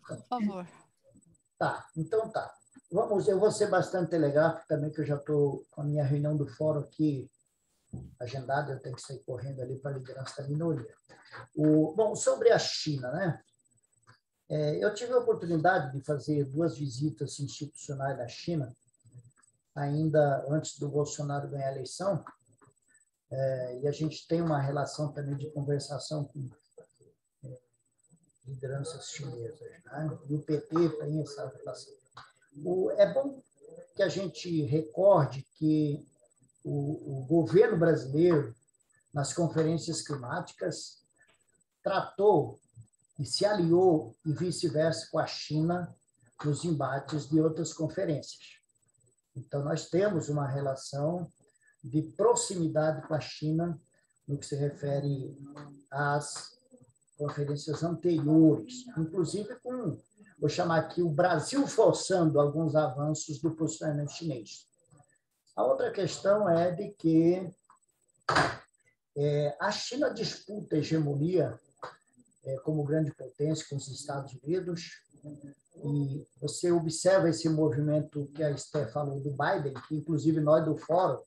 [SPEAKER 5] Por favor.
[SPEAKER 2] Tá, então tá. Vamos, eu vou ser bastante telegráfico também, que eu já estou com a minha reunião do fórum aqui agendada, eu tenho que sair correndo ali para a liderança da minoria. Bom, sobre a China, né? Eu tive a oportunidade de fazer 2 visitas institucionais na China, ainda antes do Bolsonaro ganhar a eleição, e a gente tem uma relação também de conversação com lideranças chinesas, né? E o PT tem essa relação. É bom que a gente recorde que o governo brasileiro, nas conferências climáticas, tratou e se aliou, e vice-versa, com a China nos embates de outras conferências. Então, nós temos uma relação de proximidade com a China no que se refere às conferências anteriores, inclusive com, vou chamar aqui, o Brasil forçando alguns avanços do posicionamento chinês. A outra questão é de que a China disputa a hegemonia como grande potência com os Estados Unidos, e você observa esse movimento que a Esther falou do Biden, que inclusive nós do Fórum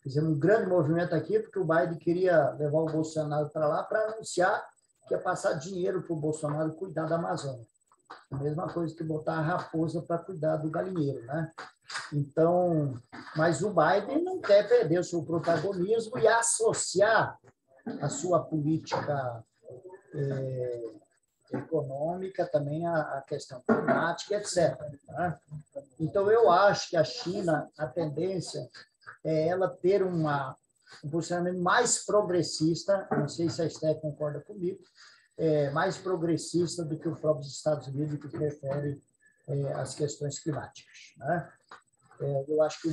[SPEAKER 2] fizemos um grande movimento aqui, porque o Biden queria levar o Bolsonaro para lá para anunciar que ia passar dinheiro para o Bolsonaro cuidar da Amazônia. A mesma coisa que botar a raposa para cuidar do galinheiro, né? Então, mas o Biden não quer perder o seu protagonismo e associar a sua política econômica também à questão climática, etc. Né? Então, eu acho que a China, a tendência é ela ter um posicionamento mais progressista, não sei se a Esther concorda comigo, mais progressista do que os próprios Estados Unidos, que prefere as questões climáticas. Né? Eu acho que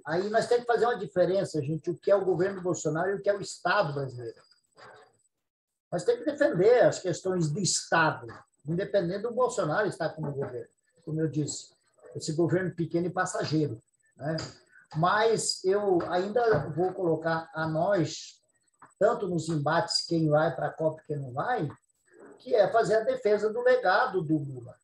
[SPEAKER 2] aí nós temos que fazer uma diferença, gente, o que é o governo Bolsonaro e o que é o Estado brasileiro. Nós temos que defender as questões de Estado, independente do Bolsonaro estar como governo, como eu disse, esse governo pequeno e passageiro. Né? Mas eu ainda vou colocar a nós, tanto nos embates, quem vai para a Copa e quem não vai, que é fazer a defesa do legado do Lula,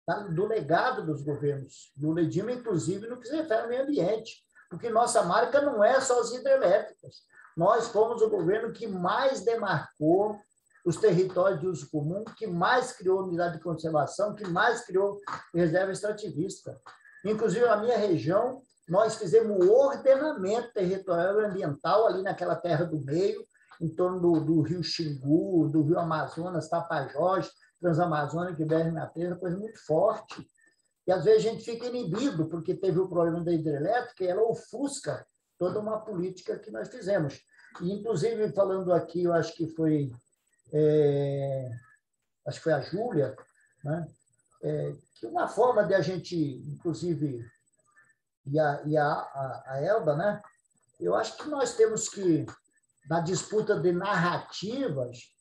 [SPEAKER 2] tá? Do legado dos governos Lula e Dilma, inclusive no que se refere ao meio ambiente, porque nossa marca não é só as hidrelétricas. Nós fomos o governo que mais demarcou os territórios de uso comum, que mais criou unidade de conservação, que mais criou reserva extrativista. Inclusive, na minha região, nós fizemos o ordenamento territorial e ambiental ali naquela terra do meio, em torno do rio Xingu, do rio Amazonas, Tapajós, Transamazônica, BR-63, coisa muito forte. E, às vezes, a gente fica inibido, porque teve o problema da hidrelétrica e ela ofusca toda uma política que nós fizemos. E, inclusive, falando aqui, eu acho que foi a Júlia, né? Que uma forma de a gente, inclusive, e a Elba, né? Eu acho que nós temos que, na disputa de narrativas,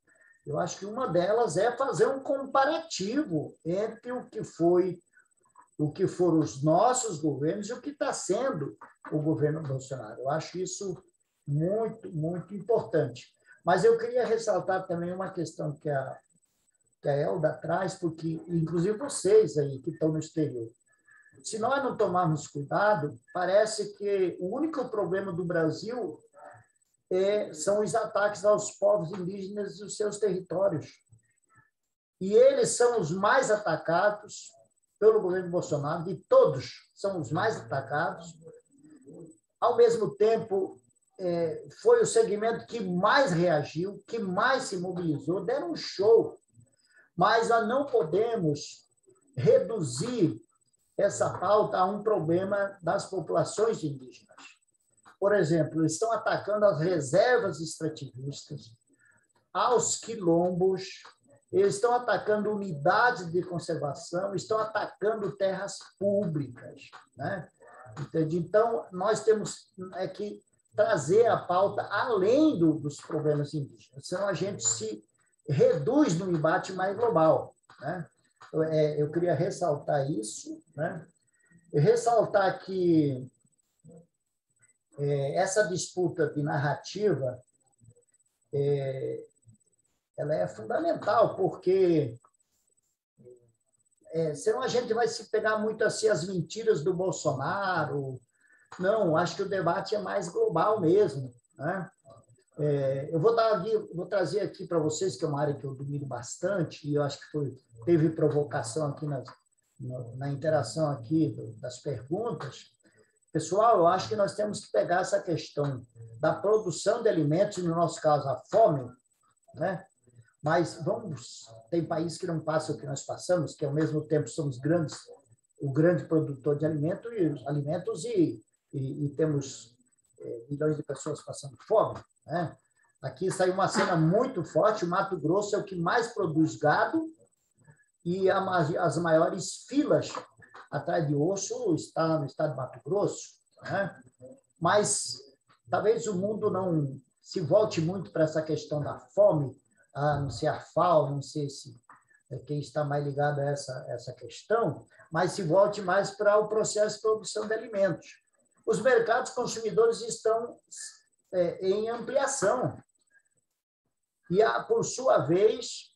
[SPEAKER 2] eu acho que uma delas é fazer um comparativo entre o que foram os nossos governos e o que está sendo o governo Bolsonaro. Eu acho isso muito, muito importante. Mas eu queria ressaltar também uma questão que a que a Elda traz, porque, inclusive vocês aí que estão no exterior, se nós não tomarmos cuidado, parece que o único problema do Brasil são os ataques aos povos indígenas dos seus territórios. E eles são os mais atacados pelo governo Bolsonaro, de todos são os mais atacados. Ao mesmo tempo, foi o segmento que mais reagiu, que mais se mobilizou, deram um show. Mas nós não podemos reduzir essa pauta a um problema das populações indígenas. Por exemplo, eles estão atacando as reservas extrativistas, aos quilombos, eles estão atacando unidades de conservação, estão atacando terras públicas, né? Entende? Então, nós temos que trazer a pauta além dos problemas indígenas, senão a gente se reduz no embate mais global, né? Eu queria ressaltar isso, né? E ressaltar que essa disputa de narrativa ela é fundamental, porque senão a gente vai se pegar muito assim as mentiras do Bolsonaro. Não, acho que o debate é mais global mesmo, né? Eu vou trazer aqui para vocês, que é uma área que eu domino bastante, e eu acho que teve provocação aqui na interação aqui das perguntas. Pessoal, eu acho que nós temos que pegar essa questão da produção de alimentos, no nosso caso, a fome, né? Mas tem países que não passam o que nós passamos, que ao mesmo tempo somos o grande produtor de alimentos e temos milhões de pessoas passando fome, né? Aqui saiu uma cena muito forte, o Mato Grosso é o que mais produz gado e as maiores filas atrás de osso está no estado de Mato Grosso, né? Mas talvez o mundo não se volte muito para essa questão da fome, a não ser a FAO, não sei se quem está mais ligado a essa questão, mas se volte mais para o processo de produção de alimentos. Os mercados consumidores estão em ampliação. E, por sua vez,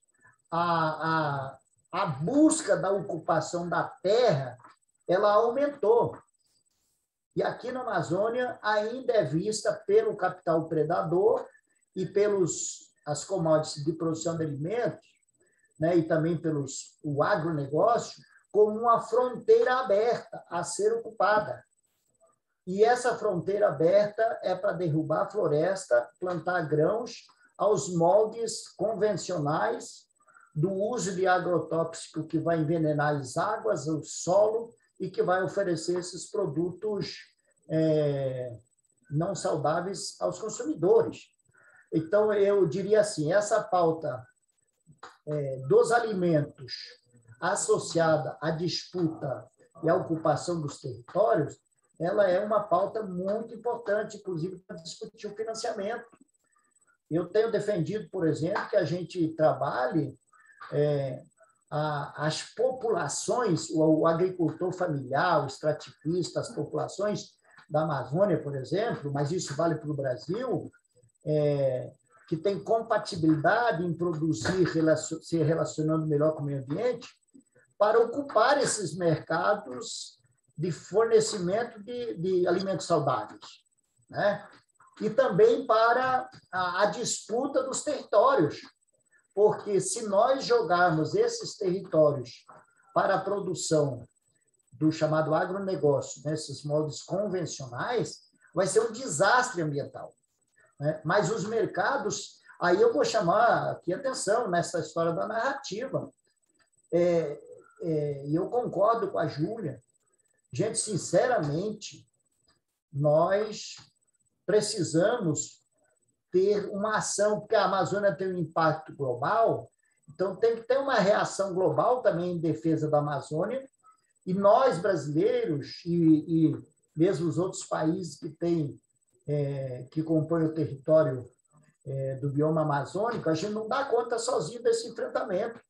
[SPEAKER 2] a busca da ocupação da terra ela aumentou. E aqui na Amazônia ainda é vista pelo capital predador e as commodities de produção de alimentos, né, e também o agronegócio, como uma fronteira aberta a ser ocupada. E essa fronteira aberta é para derrubar a floresta, plantar grãos aos moldes convencionais do uso de agrotóxico que vai envenenar as águas, o solo, e que vai oferecer esses produtos não saudáveis aos consumidores. Então, eu diria assim, essa pauta dos alimentos associada à disputa e à ocupação dos territórios, ela é uma pauta muito importante, inclusive, para discutir o financiamento. Eu tenho defendido, por exemplo, que a gente trabalhe as populações, o agricultor familiar, o extrativista, as populações da Amazônia, por exemplo, mas isso vale para o Brasil, que tem compatibilidade em produzir, se relacionando melhor com o meio ambiente, para ocupar esses mercados de fornecimento de alimentos saudáveis, né? E também para a disputa dos territórios, porque se nós jogarmos esses territórios para a produção do chamado agronegócio, nesses moldes convencionais, vai ser um desastre ambiental, né? Mas os mercados, aí eu vou chamar aqui atenção nessa história da narrativa, e eu concordo com a Júlia. Gente, sinceramente, nós precisamos ter uma ação, porque a Amazônia tem um impacto global, então tem que ter uma reação global também em defesa da Amazônia, e nós, brasileiros, e mesmo os outros países que compõem o território do bioma amazônico, a gente não dá conta sozinho desse enfrentamento.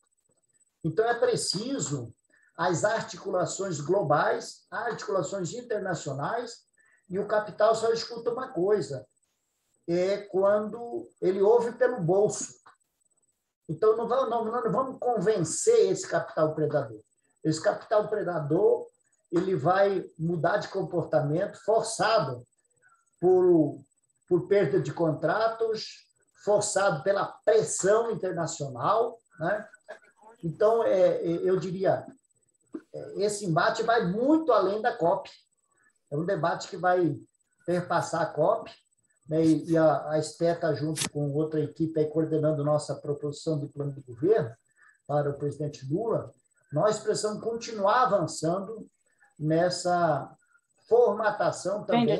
[SPEAKER 2] Então, é preciso as articulações globais, articulações internacionais, e o capital só escuta uma coisa, quando ele ouve pelo bolso. Então, não vamos convencer esse capital predador. Esse capital predador ele vai mudar de comportamento forçado por perda de contratos, forçado pela pressão internacional, né? Então, eu diria, esse embate vai muito além da COP. É um debate que vai perpassar a COP, né? E a Esté está junto com outra equipe aí, coordenando nossa proposição de plano de governo para o presidente Lula. Nós precisamos continuar avançando nessa formatação também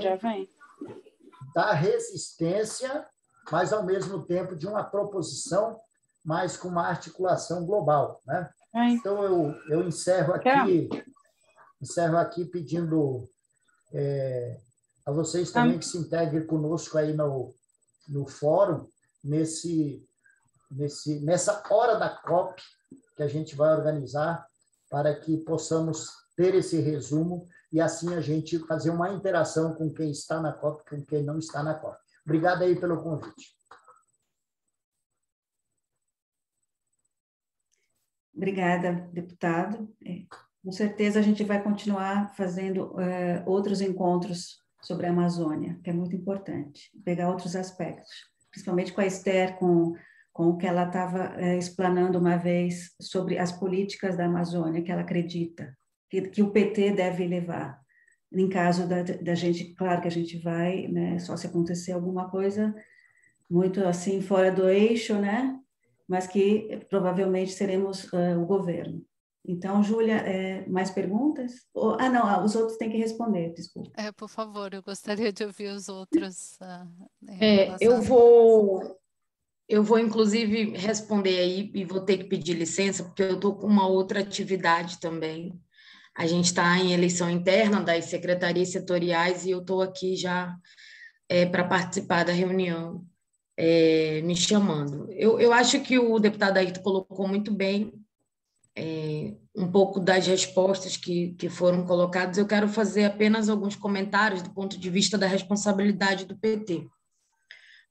[SPEAKER 2] da resistência, mas, ao mesmo tempo, de uma proposição, mas com uma articulação global, né? Então, eu encerro aqui pedindo a vocês também que se integrem conosco aí no fórum, nessa hora da COP que a gente vai organizar, para que possamos ter esse resumo e, assim, a gente fazer uma interação com quem está na COP e com quem não está na COP. Obrigado aí pelo convite.
[SPEAKER 1] Obrigada, deputado. Com certeza a gente vai continuar fazendo outros encontros sobre a Amazônia, que é muito importante, pegar outros aspectos, principalmente com a Esther, com o que ela estava explanando uma vez sobre as políticas da Amazônia, que ela acredita, que o PT deve levar. Em caso da gente, claro que a gente vai, né, só se acontecer alguma coisa muito assim fora do eixo, né, mas que provavelmente seremos o governo. Então, Júlia, mais perguntas? Não, os outros têm que responder, desculpa.
[SPEAKER 5] Por favor, eu gostaria de ouvir os outros.
[SPEAKER 3] Eu vou, inclusive, responder aí e vou ter que pedir licença, porque eu estou com uma outra atividade também. A gente está em eleição interna das secretarias setoriais e eu estou aqui já para participar da reunião, me chamando. Eu acho que o deputado Ayrton colocou muito bem um pouco das respostas que foram colocadas. Eu quero fazer apenas alguns comentários do ponto de vista da responsabilidade do PT.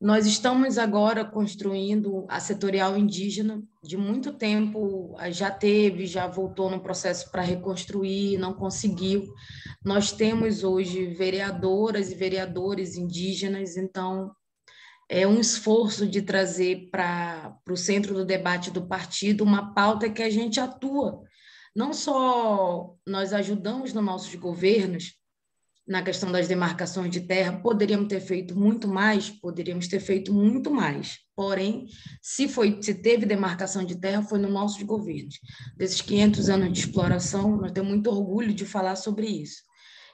[SPEAKER 3] Nós estamos agora construindo a setorial indígena, de muito tempo já voltou no processo para reconstruir, não conseguiu. Nós temos hoje vereadoras e vereadores indígenas, então é um esforço de trazer para o centro do debate do partido uma pauta que a gente atua. Não só nós ajudamos nos nossos governos, na questão das demarcações de terra, poderíamos ter feito muito mais, porém, se teve demarcação de terra, foi nos nossos governos. Desses 500 anos de exploração, nós temos muito orgulho de falar sobre isso.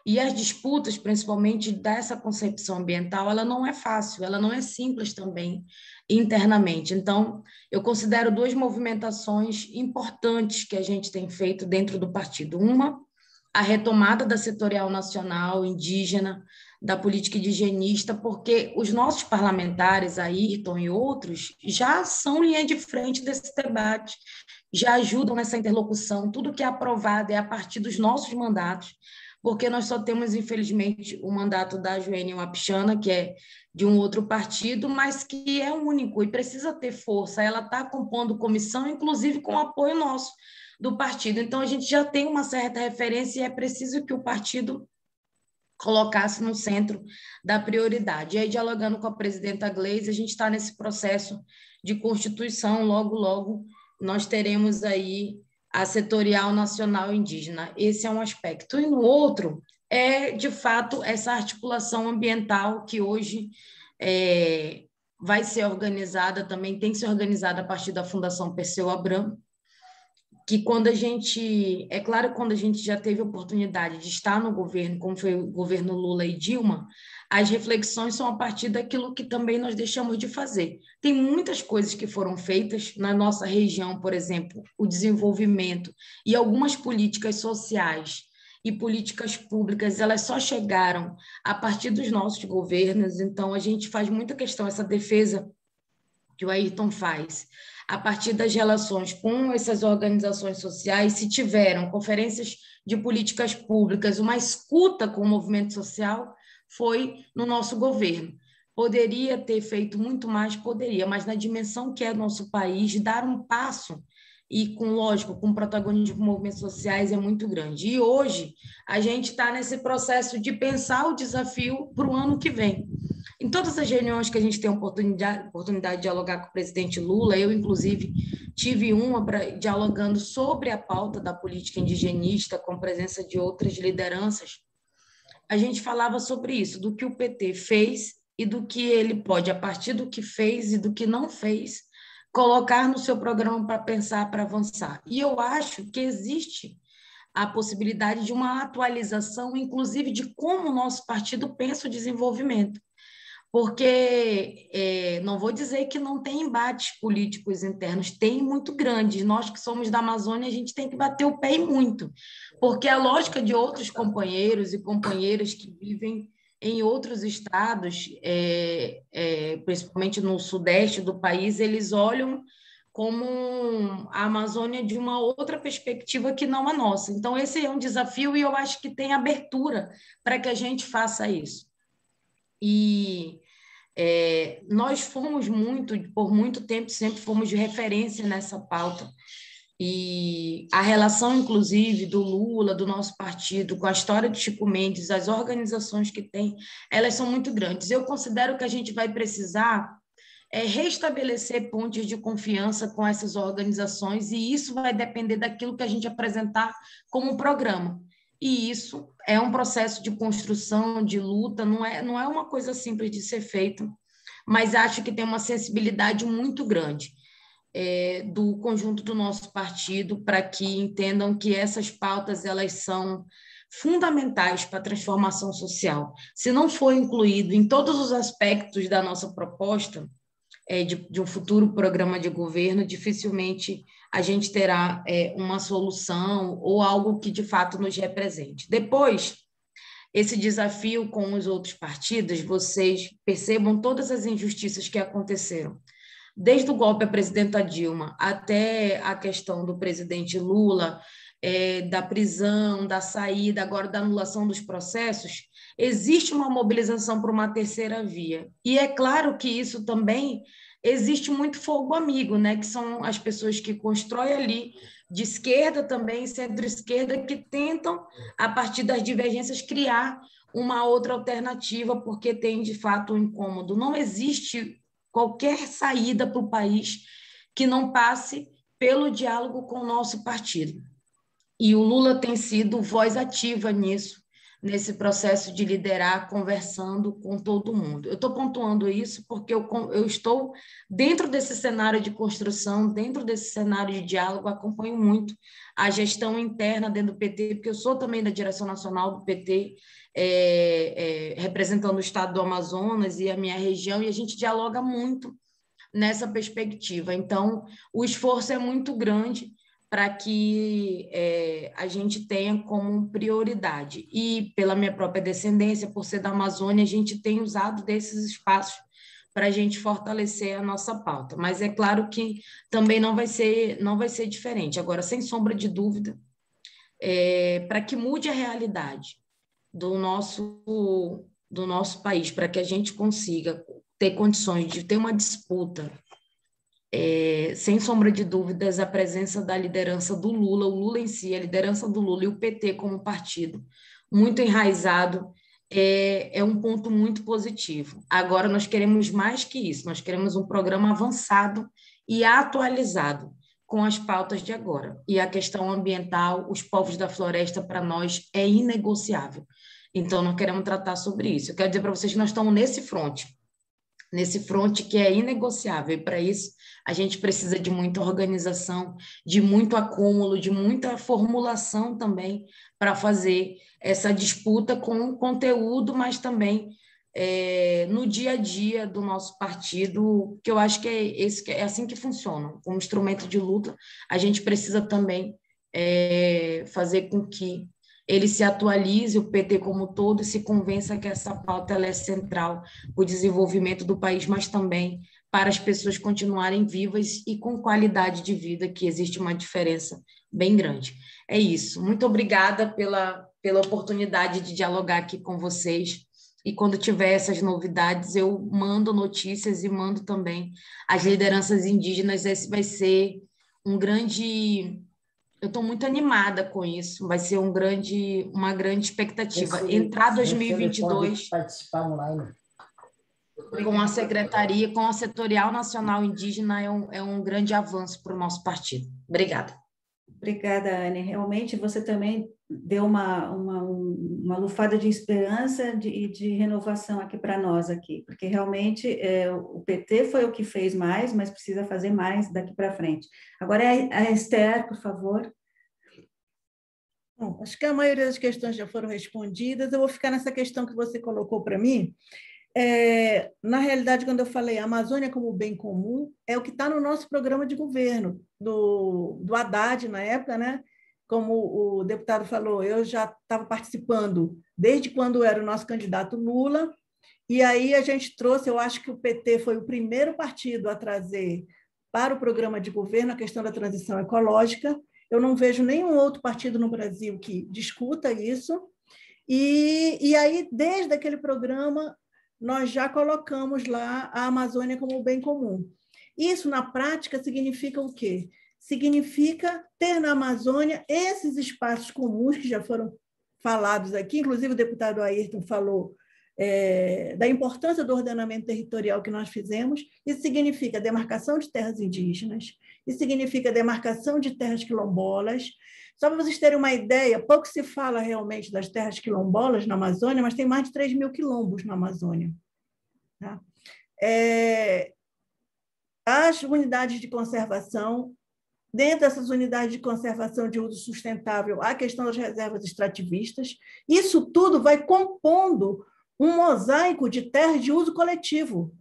[SPEAKER 3] E as disputas, principalmente dessa concepção ambiental, ela não é fácil, ela não é simples também internamente. Então, eu considero duas movimentações importantes que a gente tem feito dentro do partido. Uma, a retomada da setorial nacional indígena, da política indigenista, porque os nossos parlamentares, Ayrton e outros, já são linha de frente desse debate, já ajudam nessa interlocução, tudo que é aprovado é a partir dos nossos mandatos, porque nós só temos, infelizmente, o mandato da Joênia Wapichana, que é de um outro partido, mas que é único e precisa ter força. Ela está compondo comissão, inclusive com apoio nosso, do partido. Então, a gente já tem uma certa referência e é preciso que o partido colocasse no centro da prioridade. E aí, dialogando com a presidenta Gleisi, a gente está nesse processo de constituição, logo, nós teremos aí a setorial nacional indígena. Esse é um aspecto. E no outro, de fato, essa articulação ambiental que hoje vai ser organizada, também tem que ser organizada a partir da Fundação Perseu Abramo, que quando a gente já teve a oportunidade de estar no governo, como foi o governo Lula e Dilma, as reflexões são a partir daquilo que também nós deixamos de fazer. Tem muitas coisas que foram feitas na nossa região, por exemplo, o desenvolvimento e algumas políticas sociais e políticas públicas, elas só chegaram a partir dos nossos governos, então a gente faz muita questão, essa defesa que o Ayrton faz, a partir das relações com essas organizações sociais, se tiveram conferências de políticas públicas, uma escuta com o movimento social, foi no nosso governo. Poderia ter feito muito mais, poderia, mas na dimensão que é nosso país, dar um passo e lógico, com protagonismo de movimentos sociais é muito grande. E hoje a gente está nesse processo de pensar o desafio para o ano que vem. Em todas as reuniões que a gente tem a oportunidade de dialogar com o presidente Lula, eu, inclusive, tive uma dialogando sobre a pauta da política indigenista, com presença de outras lideranças. A gente falava sobre isso, do que o PT fez e do que ele pode, a partir do que fez e do que não fez, colocar no seu programa para pensar, para avançar. E eu acho que existe a possibilidade de uma atualização, inclusive, de como o nosso partido pensa o desenvolvimento. Porque, não vou dizer que não tem embates políticos internos, tem muito grandes. Nós que somos da Amazônia, a gente tem que bater o pé e muito, porque a lógica de outros companheiros e companheiras que vivem em outros estados, principalmente no sudeste do país, eles olham como a Amazônia de uma outra perspectiva que não a nossa. Então, esse é um desafio e eu acho que tem abertura para que a gente faça isso. E nós fomos por muito tempo, sempre fomos de referência nessa pauta. E a relação, inclusive, do Lula, do nosso partido, com a história de Chico Mendes, as organizações que tem, elas são muito grandes. Eu considero que a gente vai precisar restabelecer pontes de confiança com essas organizações, e isso vai depender daquilo que a gente apresentar como programa. E isso é um processo de construção, de luta, não é uma coisa simples de ser feita, mas acho que tem uma sensibilidade muito grande do conjunto do nosso partido para que entendam que essas pautas elas são fundamentais para a transformação social. Se não for incluído em todos os aspectos da nossa proposta, de um futuro programa de governo, dificilmente a gente terá uma solução ou algo que de fato nos represente. Depois, esse desafio com os outros partidos, vocês percebam todas as injustiças que aconteceram. Desde o golpe à presidenta Dilma até a questão do presidente Lula, da prisão, da saída, agora da anulação dos processos, existe uma mobilização para uma terceira via. E é claro que isso também existe muito fogo amigo, né? Que são as pessoas que constroem ali, de esquerda também, centro-esquerda, que tentam, a partir das divergências, criar uma outra alternativa, porque tem, de fato, um incômodo. Não existe qualquer saída para o país que não passe pelo diálogo com o nosso partido. E o Lula tem sido voz ativa nisso, nesse processo de liderar, conversando com todo mundo. Eu estou pontuando isso porque eu estou dentro desse cenário de construção, dentro desse cenário de diálogo, acompanho muito a gestão interna dentro do PT, porque eu sou também da direção nacional do PT, representando o estado do Amazonas e a minha região, e a gente dialoga muito nessa perspectiva. Então, o esforço é muito grande para que a gente tenha como prioridade. E pela minha própria descendência, por ser da Amazônia, a gente tem usado desses espaços para a gente fortalecer a nossa pauta. Mas é claro que também não vai ser diferente. Agora, sem sombra de dúvida, para que mude a realidade do nosso país, para que a gente consiga ter condições de ter uma disputa, sem sombra de dúvidas, a presença da liderança do Lula, o Lula em si, a liderança do Lula e o PT como partido, muito enraizado, é um ponto muito positivo. Agora, nós queremos mais que isso, nós queremos um programa avançado e atualizado com as pautas de agora. E a questão ambiental, os povos da floresta, para nós, é inegociável. Então, nós queremos tratar sobre isso. Eu quero dizer para vocês que nós estamos nesse fronte que é inegociável, e para isso a gente precisa de muita organização, de muito acúmulo, de muita formulação também para fazer essa disputa com conteúdo, mas também no dia a dia do nosso partido, que eu acho que é assim que funciona. Como instrumento de luta, a gente precisa também fazer com que ele se atualize, o PT como todo, e se convença que essa pauta ela é central para o desenvolvimento do país, mas também para as pessoas continuarem vivas e com qualidade de vida, que existe uma diferença bem grande. É isso. Muito obrigada pela oportunidade de dialogar aqui com vocês. e quando tiver essas novidades, eu mando notícias e mando também as lideranças indígenas. Esse vai ser um grande... Eu estou muito animada com isso, vai ser uma grande expectativa. Entrar
[SPEAKER 2] Vê se ele pode
[SPEAKER 3] 2022
[SPEAKER 2] participar online.
[SPEAKER 3] com a secretaria, com a Setorial Nacional Indígena, é um grande avanço para o nosso partido. Obrigada.
[SPEAKER 1] Obrigada, Anne. Realmente você também deu uma lufada de esperança e de renovação aqui para nós aqui, porque realmente o PT foi o que fez mais, mas precisa fazer mais daqui para frente. Agora a Esther, por favor.
[SPEAKER 4] Bom, acho que a maioria das questões já foram respondidas. Eu vou ficar nessa questão que você colocou para mim. Na realidade, quando eu falei Amazônia como bem comum, é o que está no nosso programa de governo, do Haddad, na época, né? Como o deputado falou, eu já estava participando desde quando era o nosso candidato Lula, e aí a gente trouxe, eu acho que o PT foi o primeiro partido a trazer para o programa de governo a questão da transição ecológica. Eu não vejo nenhum outro partido no Brasil que discuta isso, e aí, desde aquele programa, nós já colocamos lá a Amazônia como bem comum. Isso, na prática, significa o quê? Significa ter na Amazônia esses espaços comuns que já foram falados aqui, inclusive o deputado Ayrton falou da importância do ordenamento territorial que nós fizemos. Isso significa demarcação de terras indígenas, isso significa demarcação de terras quilombolas. Só para vocês terem uma ideia, pouco se fala realmente das terras quilombolas na Amazônia, mas tem mais de 3 mil quilombos na Amazônia. Tá? As unidades de conservação, dentro dessas unidades de conservação de uso sustentável, a questão das reservas extrativistas, isso tudo vai compondo um mosaico de terras de uso coletivo,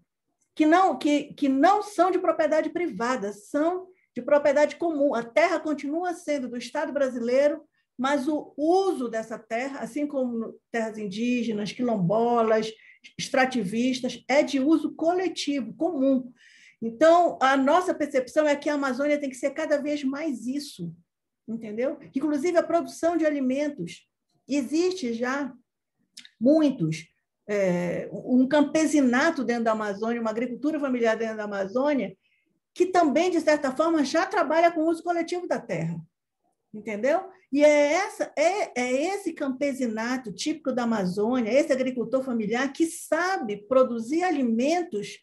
[SPEAKER 4] que não são de propriedade privada, são de propriedade comum. A terra continua sendo do Estado brasileiro, mas o uso dessa terra, assim como terras indígenas, quilombolas, extrativistas, é de uso coletivo, comum. Então, a nossa percepção é que a Amazônia tem que ser cada vez mais isso, entendeu? Inclusive a produção de alimentos. Existe já muitos, um campesinato dentro da Amazônia, uma agricultura familiar dentro da Amazônia, que também, de certa forma, já trabalha com o uso coletivo da terra, entendeu? E esse campesinato típico da Amazônia, esse agricultor familiar que sabe produzir alimentos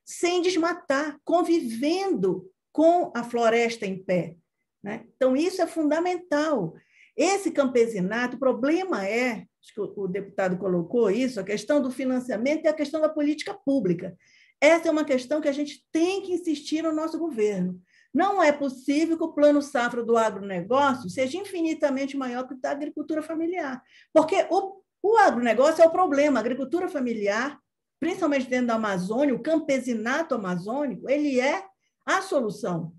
[SPEAKER 4] sem desmatar, convivendo com a floresta em pé, né? Então, isso é fundamental. Esse campesinato, o problema acho que o deputado colocou isso, a questão do financiamento e a questão da política pública. Essa é uma questão que a gente tem que insistir no nosso governo. Não é possível que o plano safra do agronegócio seja infinitamente maior que o da agricultura familiar, porque o agronegócio é o problema, a agricultura familiar, principalmente dentro da Amazônia, o campesinato amazônico, ele é a solução.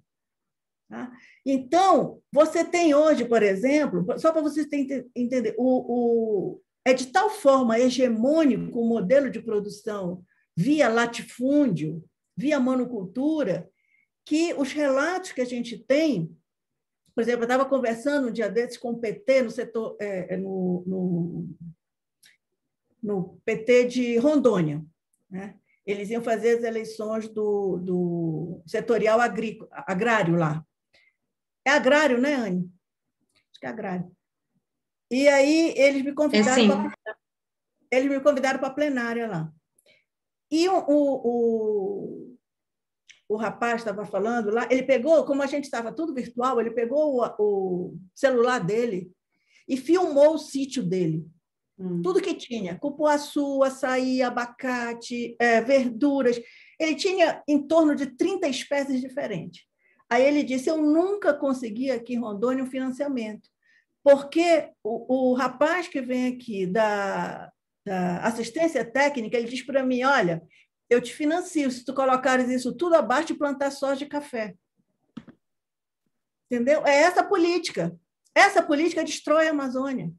[SPEAKER 4] Tá? Então, você tem hoje, por exemplo, só para vocês entender, é de tal forma hegemônico o modelo de produção via latifúndio, via monocultura, que os relatos que a gente tem, por exemplo, eu estava conversando um dia desses com o PT no setor, no PT de Rondônia, né? Eles iam fazer as eleições do setorial agrário lá. É agrário, né, Anne? Acho que é agrário. E aí eles me convidaram para a plenária lá. E o rapaz estava falando lá, ele pegou, como a gente estava tudo virtual, ele pegou o celular dele e filmou o sítio dele. Tudo que tinha, cupuaçu, açaí, abacate, verduras. Ele tinha em torno de 30 espécies diferentes. Aí ele disse, eu nunca consegui aqui em Rondônia um financiamento, porque o rapaz que vem aqui da assistência técnica, ele diz para mim, olha, eu te financio se tu colocares isso tudo abaixo de plantar soja e café. Entendeu? É essa política. Essa política destrói a Amazônia.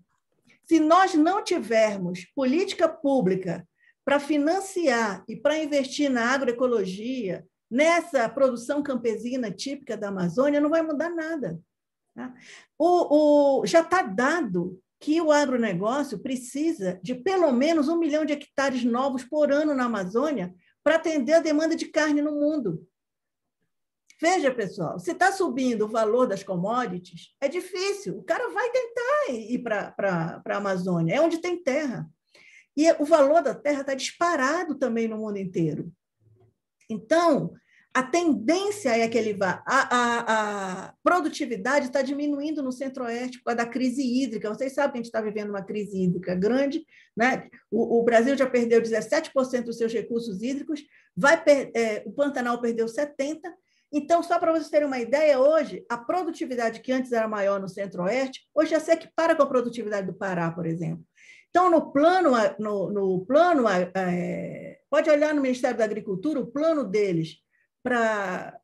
[SPEAKER 4] Se nós não tivermos política pública para financiar e para investir na agroecologia, nessa produção campesina típica da Amazônia, não vai mudar nada. Tá? Já está dado que o agronegócio precisa de pelo menos 1 milhão de hectares novos por ano na Amazônia para atender a demanda de carne no mundo. Veja, pessoal, se está subindo o valor das commodities, é difícil. O cara vai tentar ir para a Amazônia, é onde tem terra. E o valor da terra está disparado também no mundo inteiro. Então, a tendência é que ele vá. A produtividade está diminuindo no Centro-Oeste por causa da crise hídrica. Vocês sabem que a gente está vivendo uma crise hídrica grande, né? O Brasil já perdeu 17% dos seus recursos hídricos, o Pantanal perdeu 70%. Então, só para vocês terem uma ideia, hoje, a produtividade que antes era maior no Centro-Oeste, hoje já se equipara com a produtividade do Pará, por exemplo. Então, no plano, pode olhar no Ministério da Agricultura, o plano deles para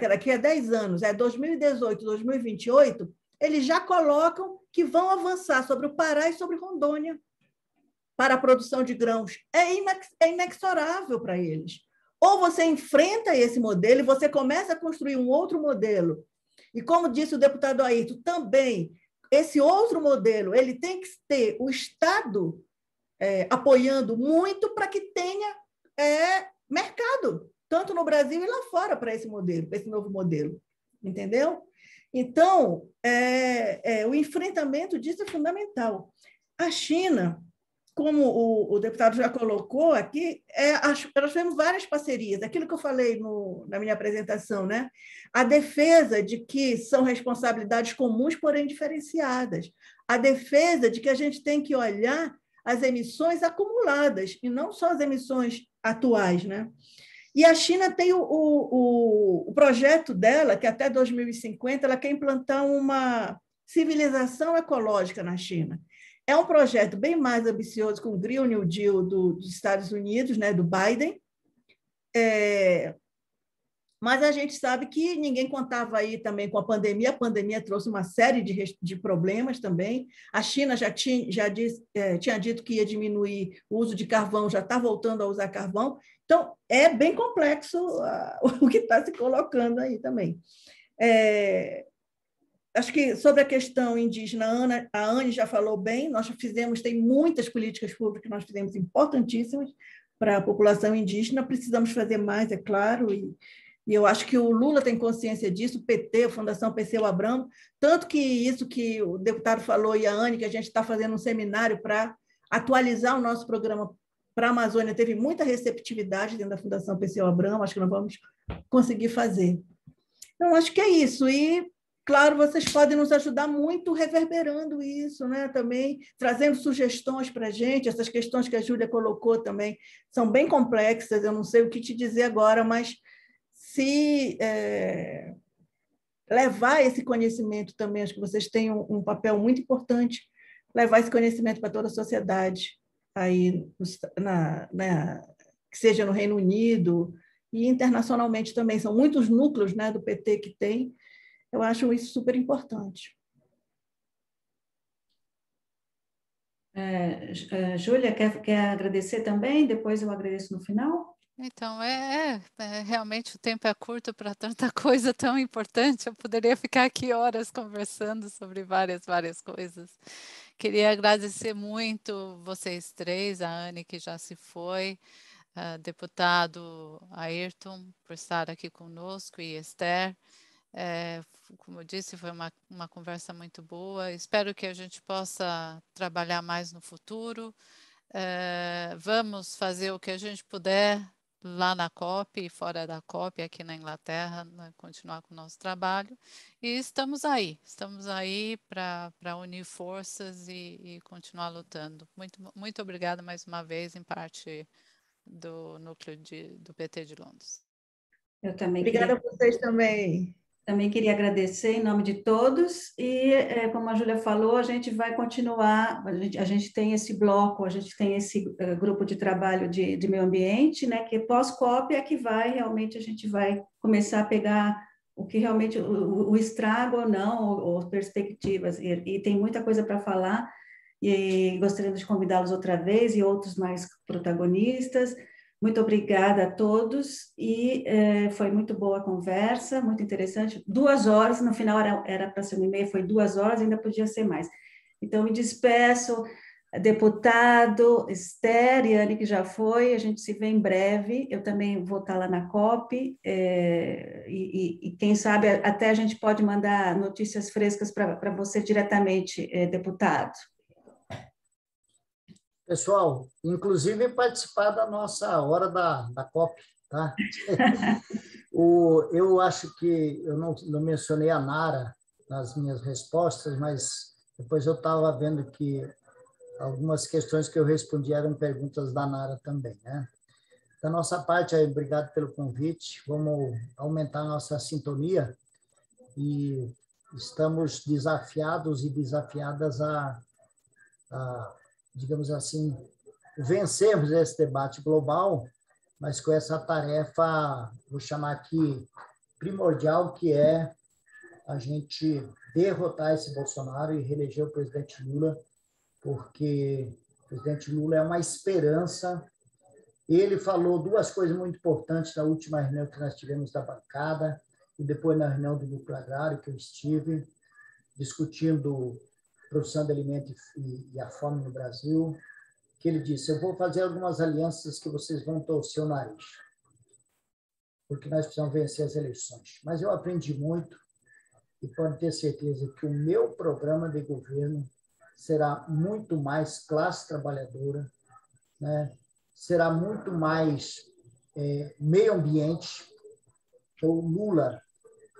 [SPEAKER 4] daqui a 10 anos, 2018, 2028, eles já colocam que vão avançar sobre o Pará e sobre Rondônia para a produção de grãos. É inexorável para eles. Ou você enfrenta esse modelo e você começa a construir um outro modelo. E, como disse o deputado Ayrton, também, esse outro modelo ele tem que ter o Estado apoiando muito para que tenha mercado, tanto no Brasil e lá fora, para esse modelo, para esse novo modelo. Entendeu? Então, o enfrentamento disso é fundamental. A China, como o deputado já colocou aqui, nós temos várias parcerias. Aquilo que eu falei na minha apresentação, né? A defesa de que são responsabilidades comuns, porém diferenciadas. A defesa de que a gente tem que olhar as emissões acumuladas, e não só as emissões atuais, né? E a China tem o projeto dela, que até 2050 ela quer implantar uma civilização ecológica na China. É um projeto bem mais ambicioso que o Green New Deal dos Estados Unidos, né, do Biden, mas a gente sabe que ninguém contava aí também com a pandemia trouxe uma série de problemas também. A China já tinha dito que ia diminuir o uso de carvão, já está voltando a usar carvão. Então, é bem complexo o que está se colocando aí também. Acho que sobre a questão indígena, a Anne já falou bem, tem muitas políticas públicas que nós fizemos importantíssimas para a população indígena, precisamos fazer mais, é claro, e eu acho que o Lula tem consciência disso, o PT, a Fundação Perseu Abramo, tanto que isso que o deputado falou e a Anne, que a gente está fazendo um seminário para atualizar o nosso programa para a Amazônia, teve muita receptividade dentro da Fundação Perseu Abramo, acho que nós vamos conseguir fazer. Então, acho que é isso, e claro, vocês podem nos ajudar muito reverberando isso, né? Também trazendo sugestões para a gente. Essas questões que a Júlia colocou também são bem complexas, eu não sei o que te dizer agora, mas se levar esse conhecimento também, acho que vocês têm um papel muito importante, levar esse conhecimento para toda a sociedade, aí, que seja no Reino Unido e internacionalmente também. São muitos núcleos, né, do PT que tem. Eu acho isso super importante.
[SPEAKER 1] Júlia, quer agradecer também? Depois eu agradeço no final.
[SPEAKER 5] Então, realmente o tempo é curto para tanta coisa tão importante. Eu poderia ficar aqui horas conversando sobre várias coisas. Queria agradecer muito vocês três, a Anne, que já se foi, deputado Ayrton, por estar aqui conosco, e Esther. Como eu disse, foi uma conversa muito boa. Espero que a gente possa trabalhar mais no futuro. Vamos fazer o que a gente puder lá na COP e fora da COP, aqui na Inglaterra, né, continuar com o nosso trabalho. E estamos aí para unir forças e continuar lutando. Muito obrigada mais uma vez, em parte do núcleo do PT de Londres.
[SPEAKER 1] Eu também
[SPEAKER 4] Obrigada a vocês também.
[SPEAKER 1] Também queria agradecer em nome de todos e, como a Júlia falou, a gente vai continuar, a gente tem esse bloco, a gente tem esse grupo de trabalho de meio ambiente, né, que pós-COP é que realmente a gente vai começar a pegar o que realmente, o estrago ou não, ou perspectivas, e tem muita coisa para falar, e gostaria de convidá-los outra vez e outros mais protagonistas. Muito obrigada a todos e foi muito boa a conversa, muito interessante. 2 horas, no final era para ser 1h30, foi 2 horas, ainda podia ser mais. Então, me despeço, deputado, Esther, Yane, que já foi, a gente se vê em breve, eu também vou estar lá na COP, e quem sabe até a gente pode mandar notícias frescas para você diretamente, deputado.
[SPEAKER 2] Pessoal, inclusive participar da nossa hora da COP, tá? Eu acho que eu não mencionei a Nara nas minhas respostas, mas depois eu estava vendo que algumas questões que eu respondi eram perguntas da Nara também, né? Da nossa parte, obrigado pelo convite, vamos aumentar a nossa sintonia e estamos desafiados e desafiadas a digamos assim, vencermos esse debate global, mas com essa tarefa, vou chamar aqui, primordial, que é a gente derrotar esse Bolsonaro e reeleger o presidente Lula, porque o presidente Lula é uma esperança. Ele falou duas coisas muito importantes na última reunião que nós tivemos da bancada e depois na reunião do Núcleo Agrário, que eu estive, discutindo produção de alimentos e a fome no Brasil, que ele disse, eu vou fazer algumas alianças que vocês vão torcer o nariz, porque nós precisamos vencer as eleições. Mas eu aprendi muito e pode ter certeza que o meu programa de governo será muito mais classe trabalhadora, né? Será muito mais meio ambiente. O Lula,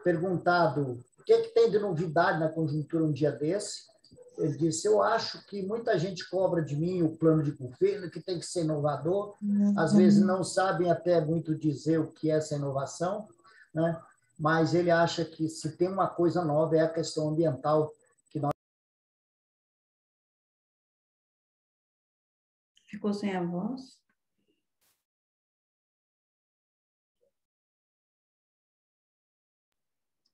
[SPEAKER 2] perguntado o que tem de novidade na conjuntura um dia desse, ele disse, eu acho que muita gente cobra de mim o plano de governo, que tem que ser inovador, às vezes não sabem até muito dizer o que é essa inovação, né? Mas ele acha que se tem uma coisa nova é a questão ambiental.
[SPEAKER 1] Ficou sem a voz?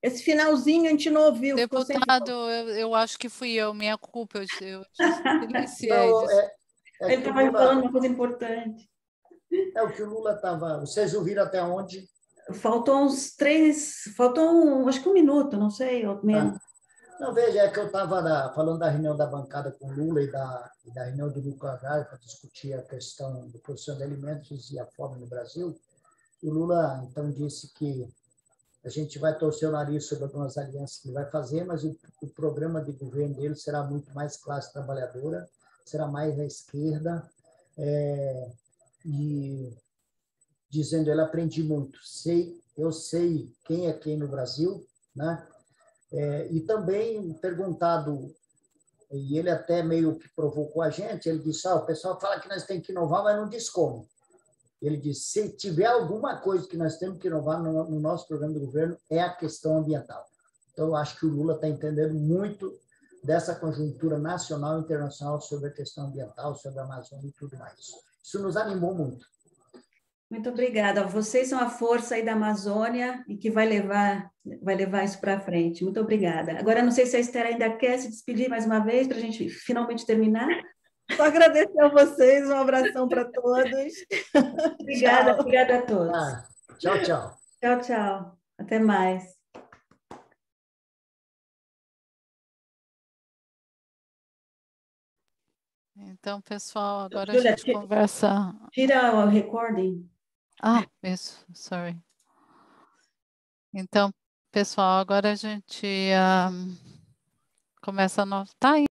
[SPEAKER 4] Esse finalzinho a gente não ouviu.
[SPEAKER 5] Deputado, eu acho que fui eu, minha culpa, eu silenciei.
[SPEAKER 2] Não,
[SPEAKER 1] ele estava falando uma coisa importante.
[SPEAKER 2] É o que o Lula estava... Vocês ouviram até onde?
[SPEAKER 1] Faltou acho que 1 minuto, não sei, ou menos.
[SPEAKER 2] Não, veja, é que eu estava falando da reunião da bancada com o Lula e da reunião do Núcleo Agrário para discutir a questão da produção de alimentos e a fome no Brasil. O Lula, então, disse que a gente vai torcer o nariz sobre algumas alianças que ele vai fazer, mas o programa de governo dele será muito mais classe trabalhadora, será mais à esquerda, e dizendo, ele aprendi muito, eu sei quem é quem no Brasil, né? E também perguntado, e ele até meio que provocou a gente, ele disse, o pessoal fala que nós temos que inovar, mas não diz como. Ele disse, se tiver alguma coisa que nós temos que inovar no nosso programa de governo, é a questão ambiental. Então, eu acho que o Lula está entendendo muito dessa conjuntura nacional e internacional sobre a questão ambiental, sobre a Amazônia e tudo mais. Isso nos animou muito.
[SPEAKER 1] Muito obrigada. Vocês são a força aí da Amazônia e que vai levar isso para frente. Muito obrigada. Agora, não sei se a Esther ainda quer se despedir mais uma vez para a gente finalmente terminar.
[SPEAKER 4] Só agradecer a vocês, um abração para todos.
[SPEAKER 1] Obrigada, obrigada a todos.
[SPEAKER 2] Tchau, tchau.
[SPEAKER 1] Tchau, tchau. Até mais.
[SPEAKER 5] Então, pessoal, agora
[SPEAKER 1] Júlia,
[SPEAKER 5] a gente conversa...
[SPEAKER 1] Tira o recording.
[SPEAKER 5] Isso, sorry. Então, pessoal, agora a gente começa a... Tá aí.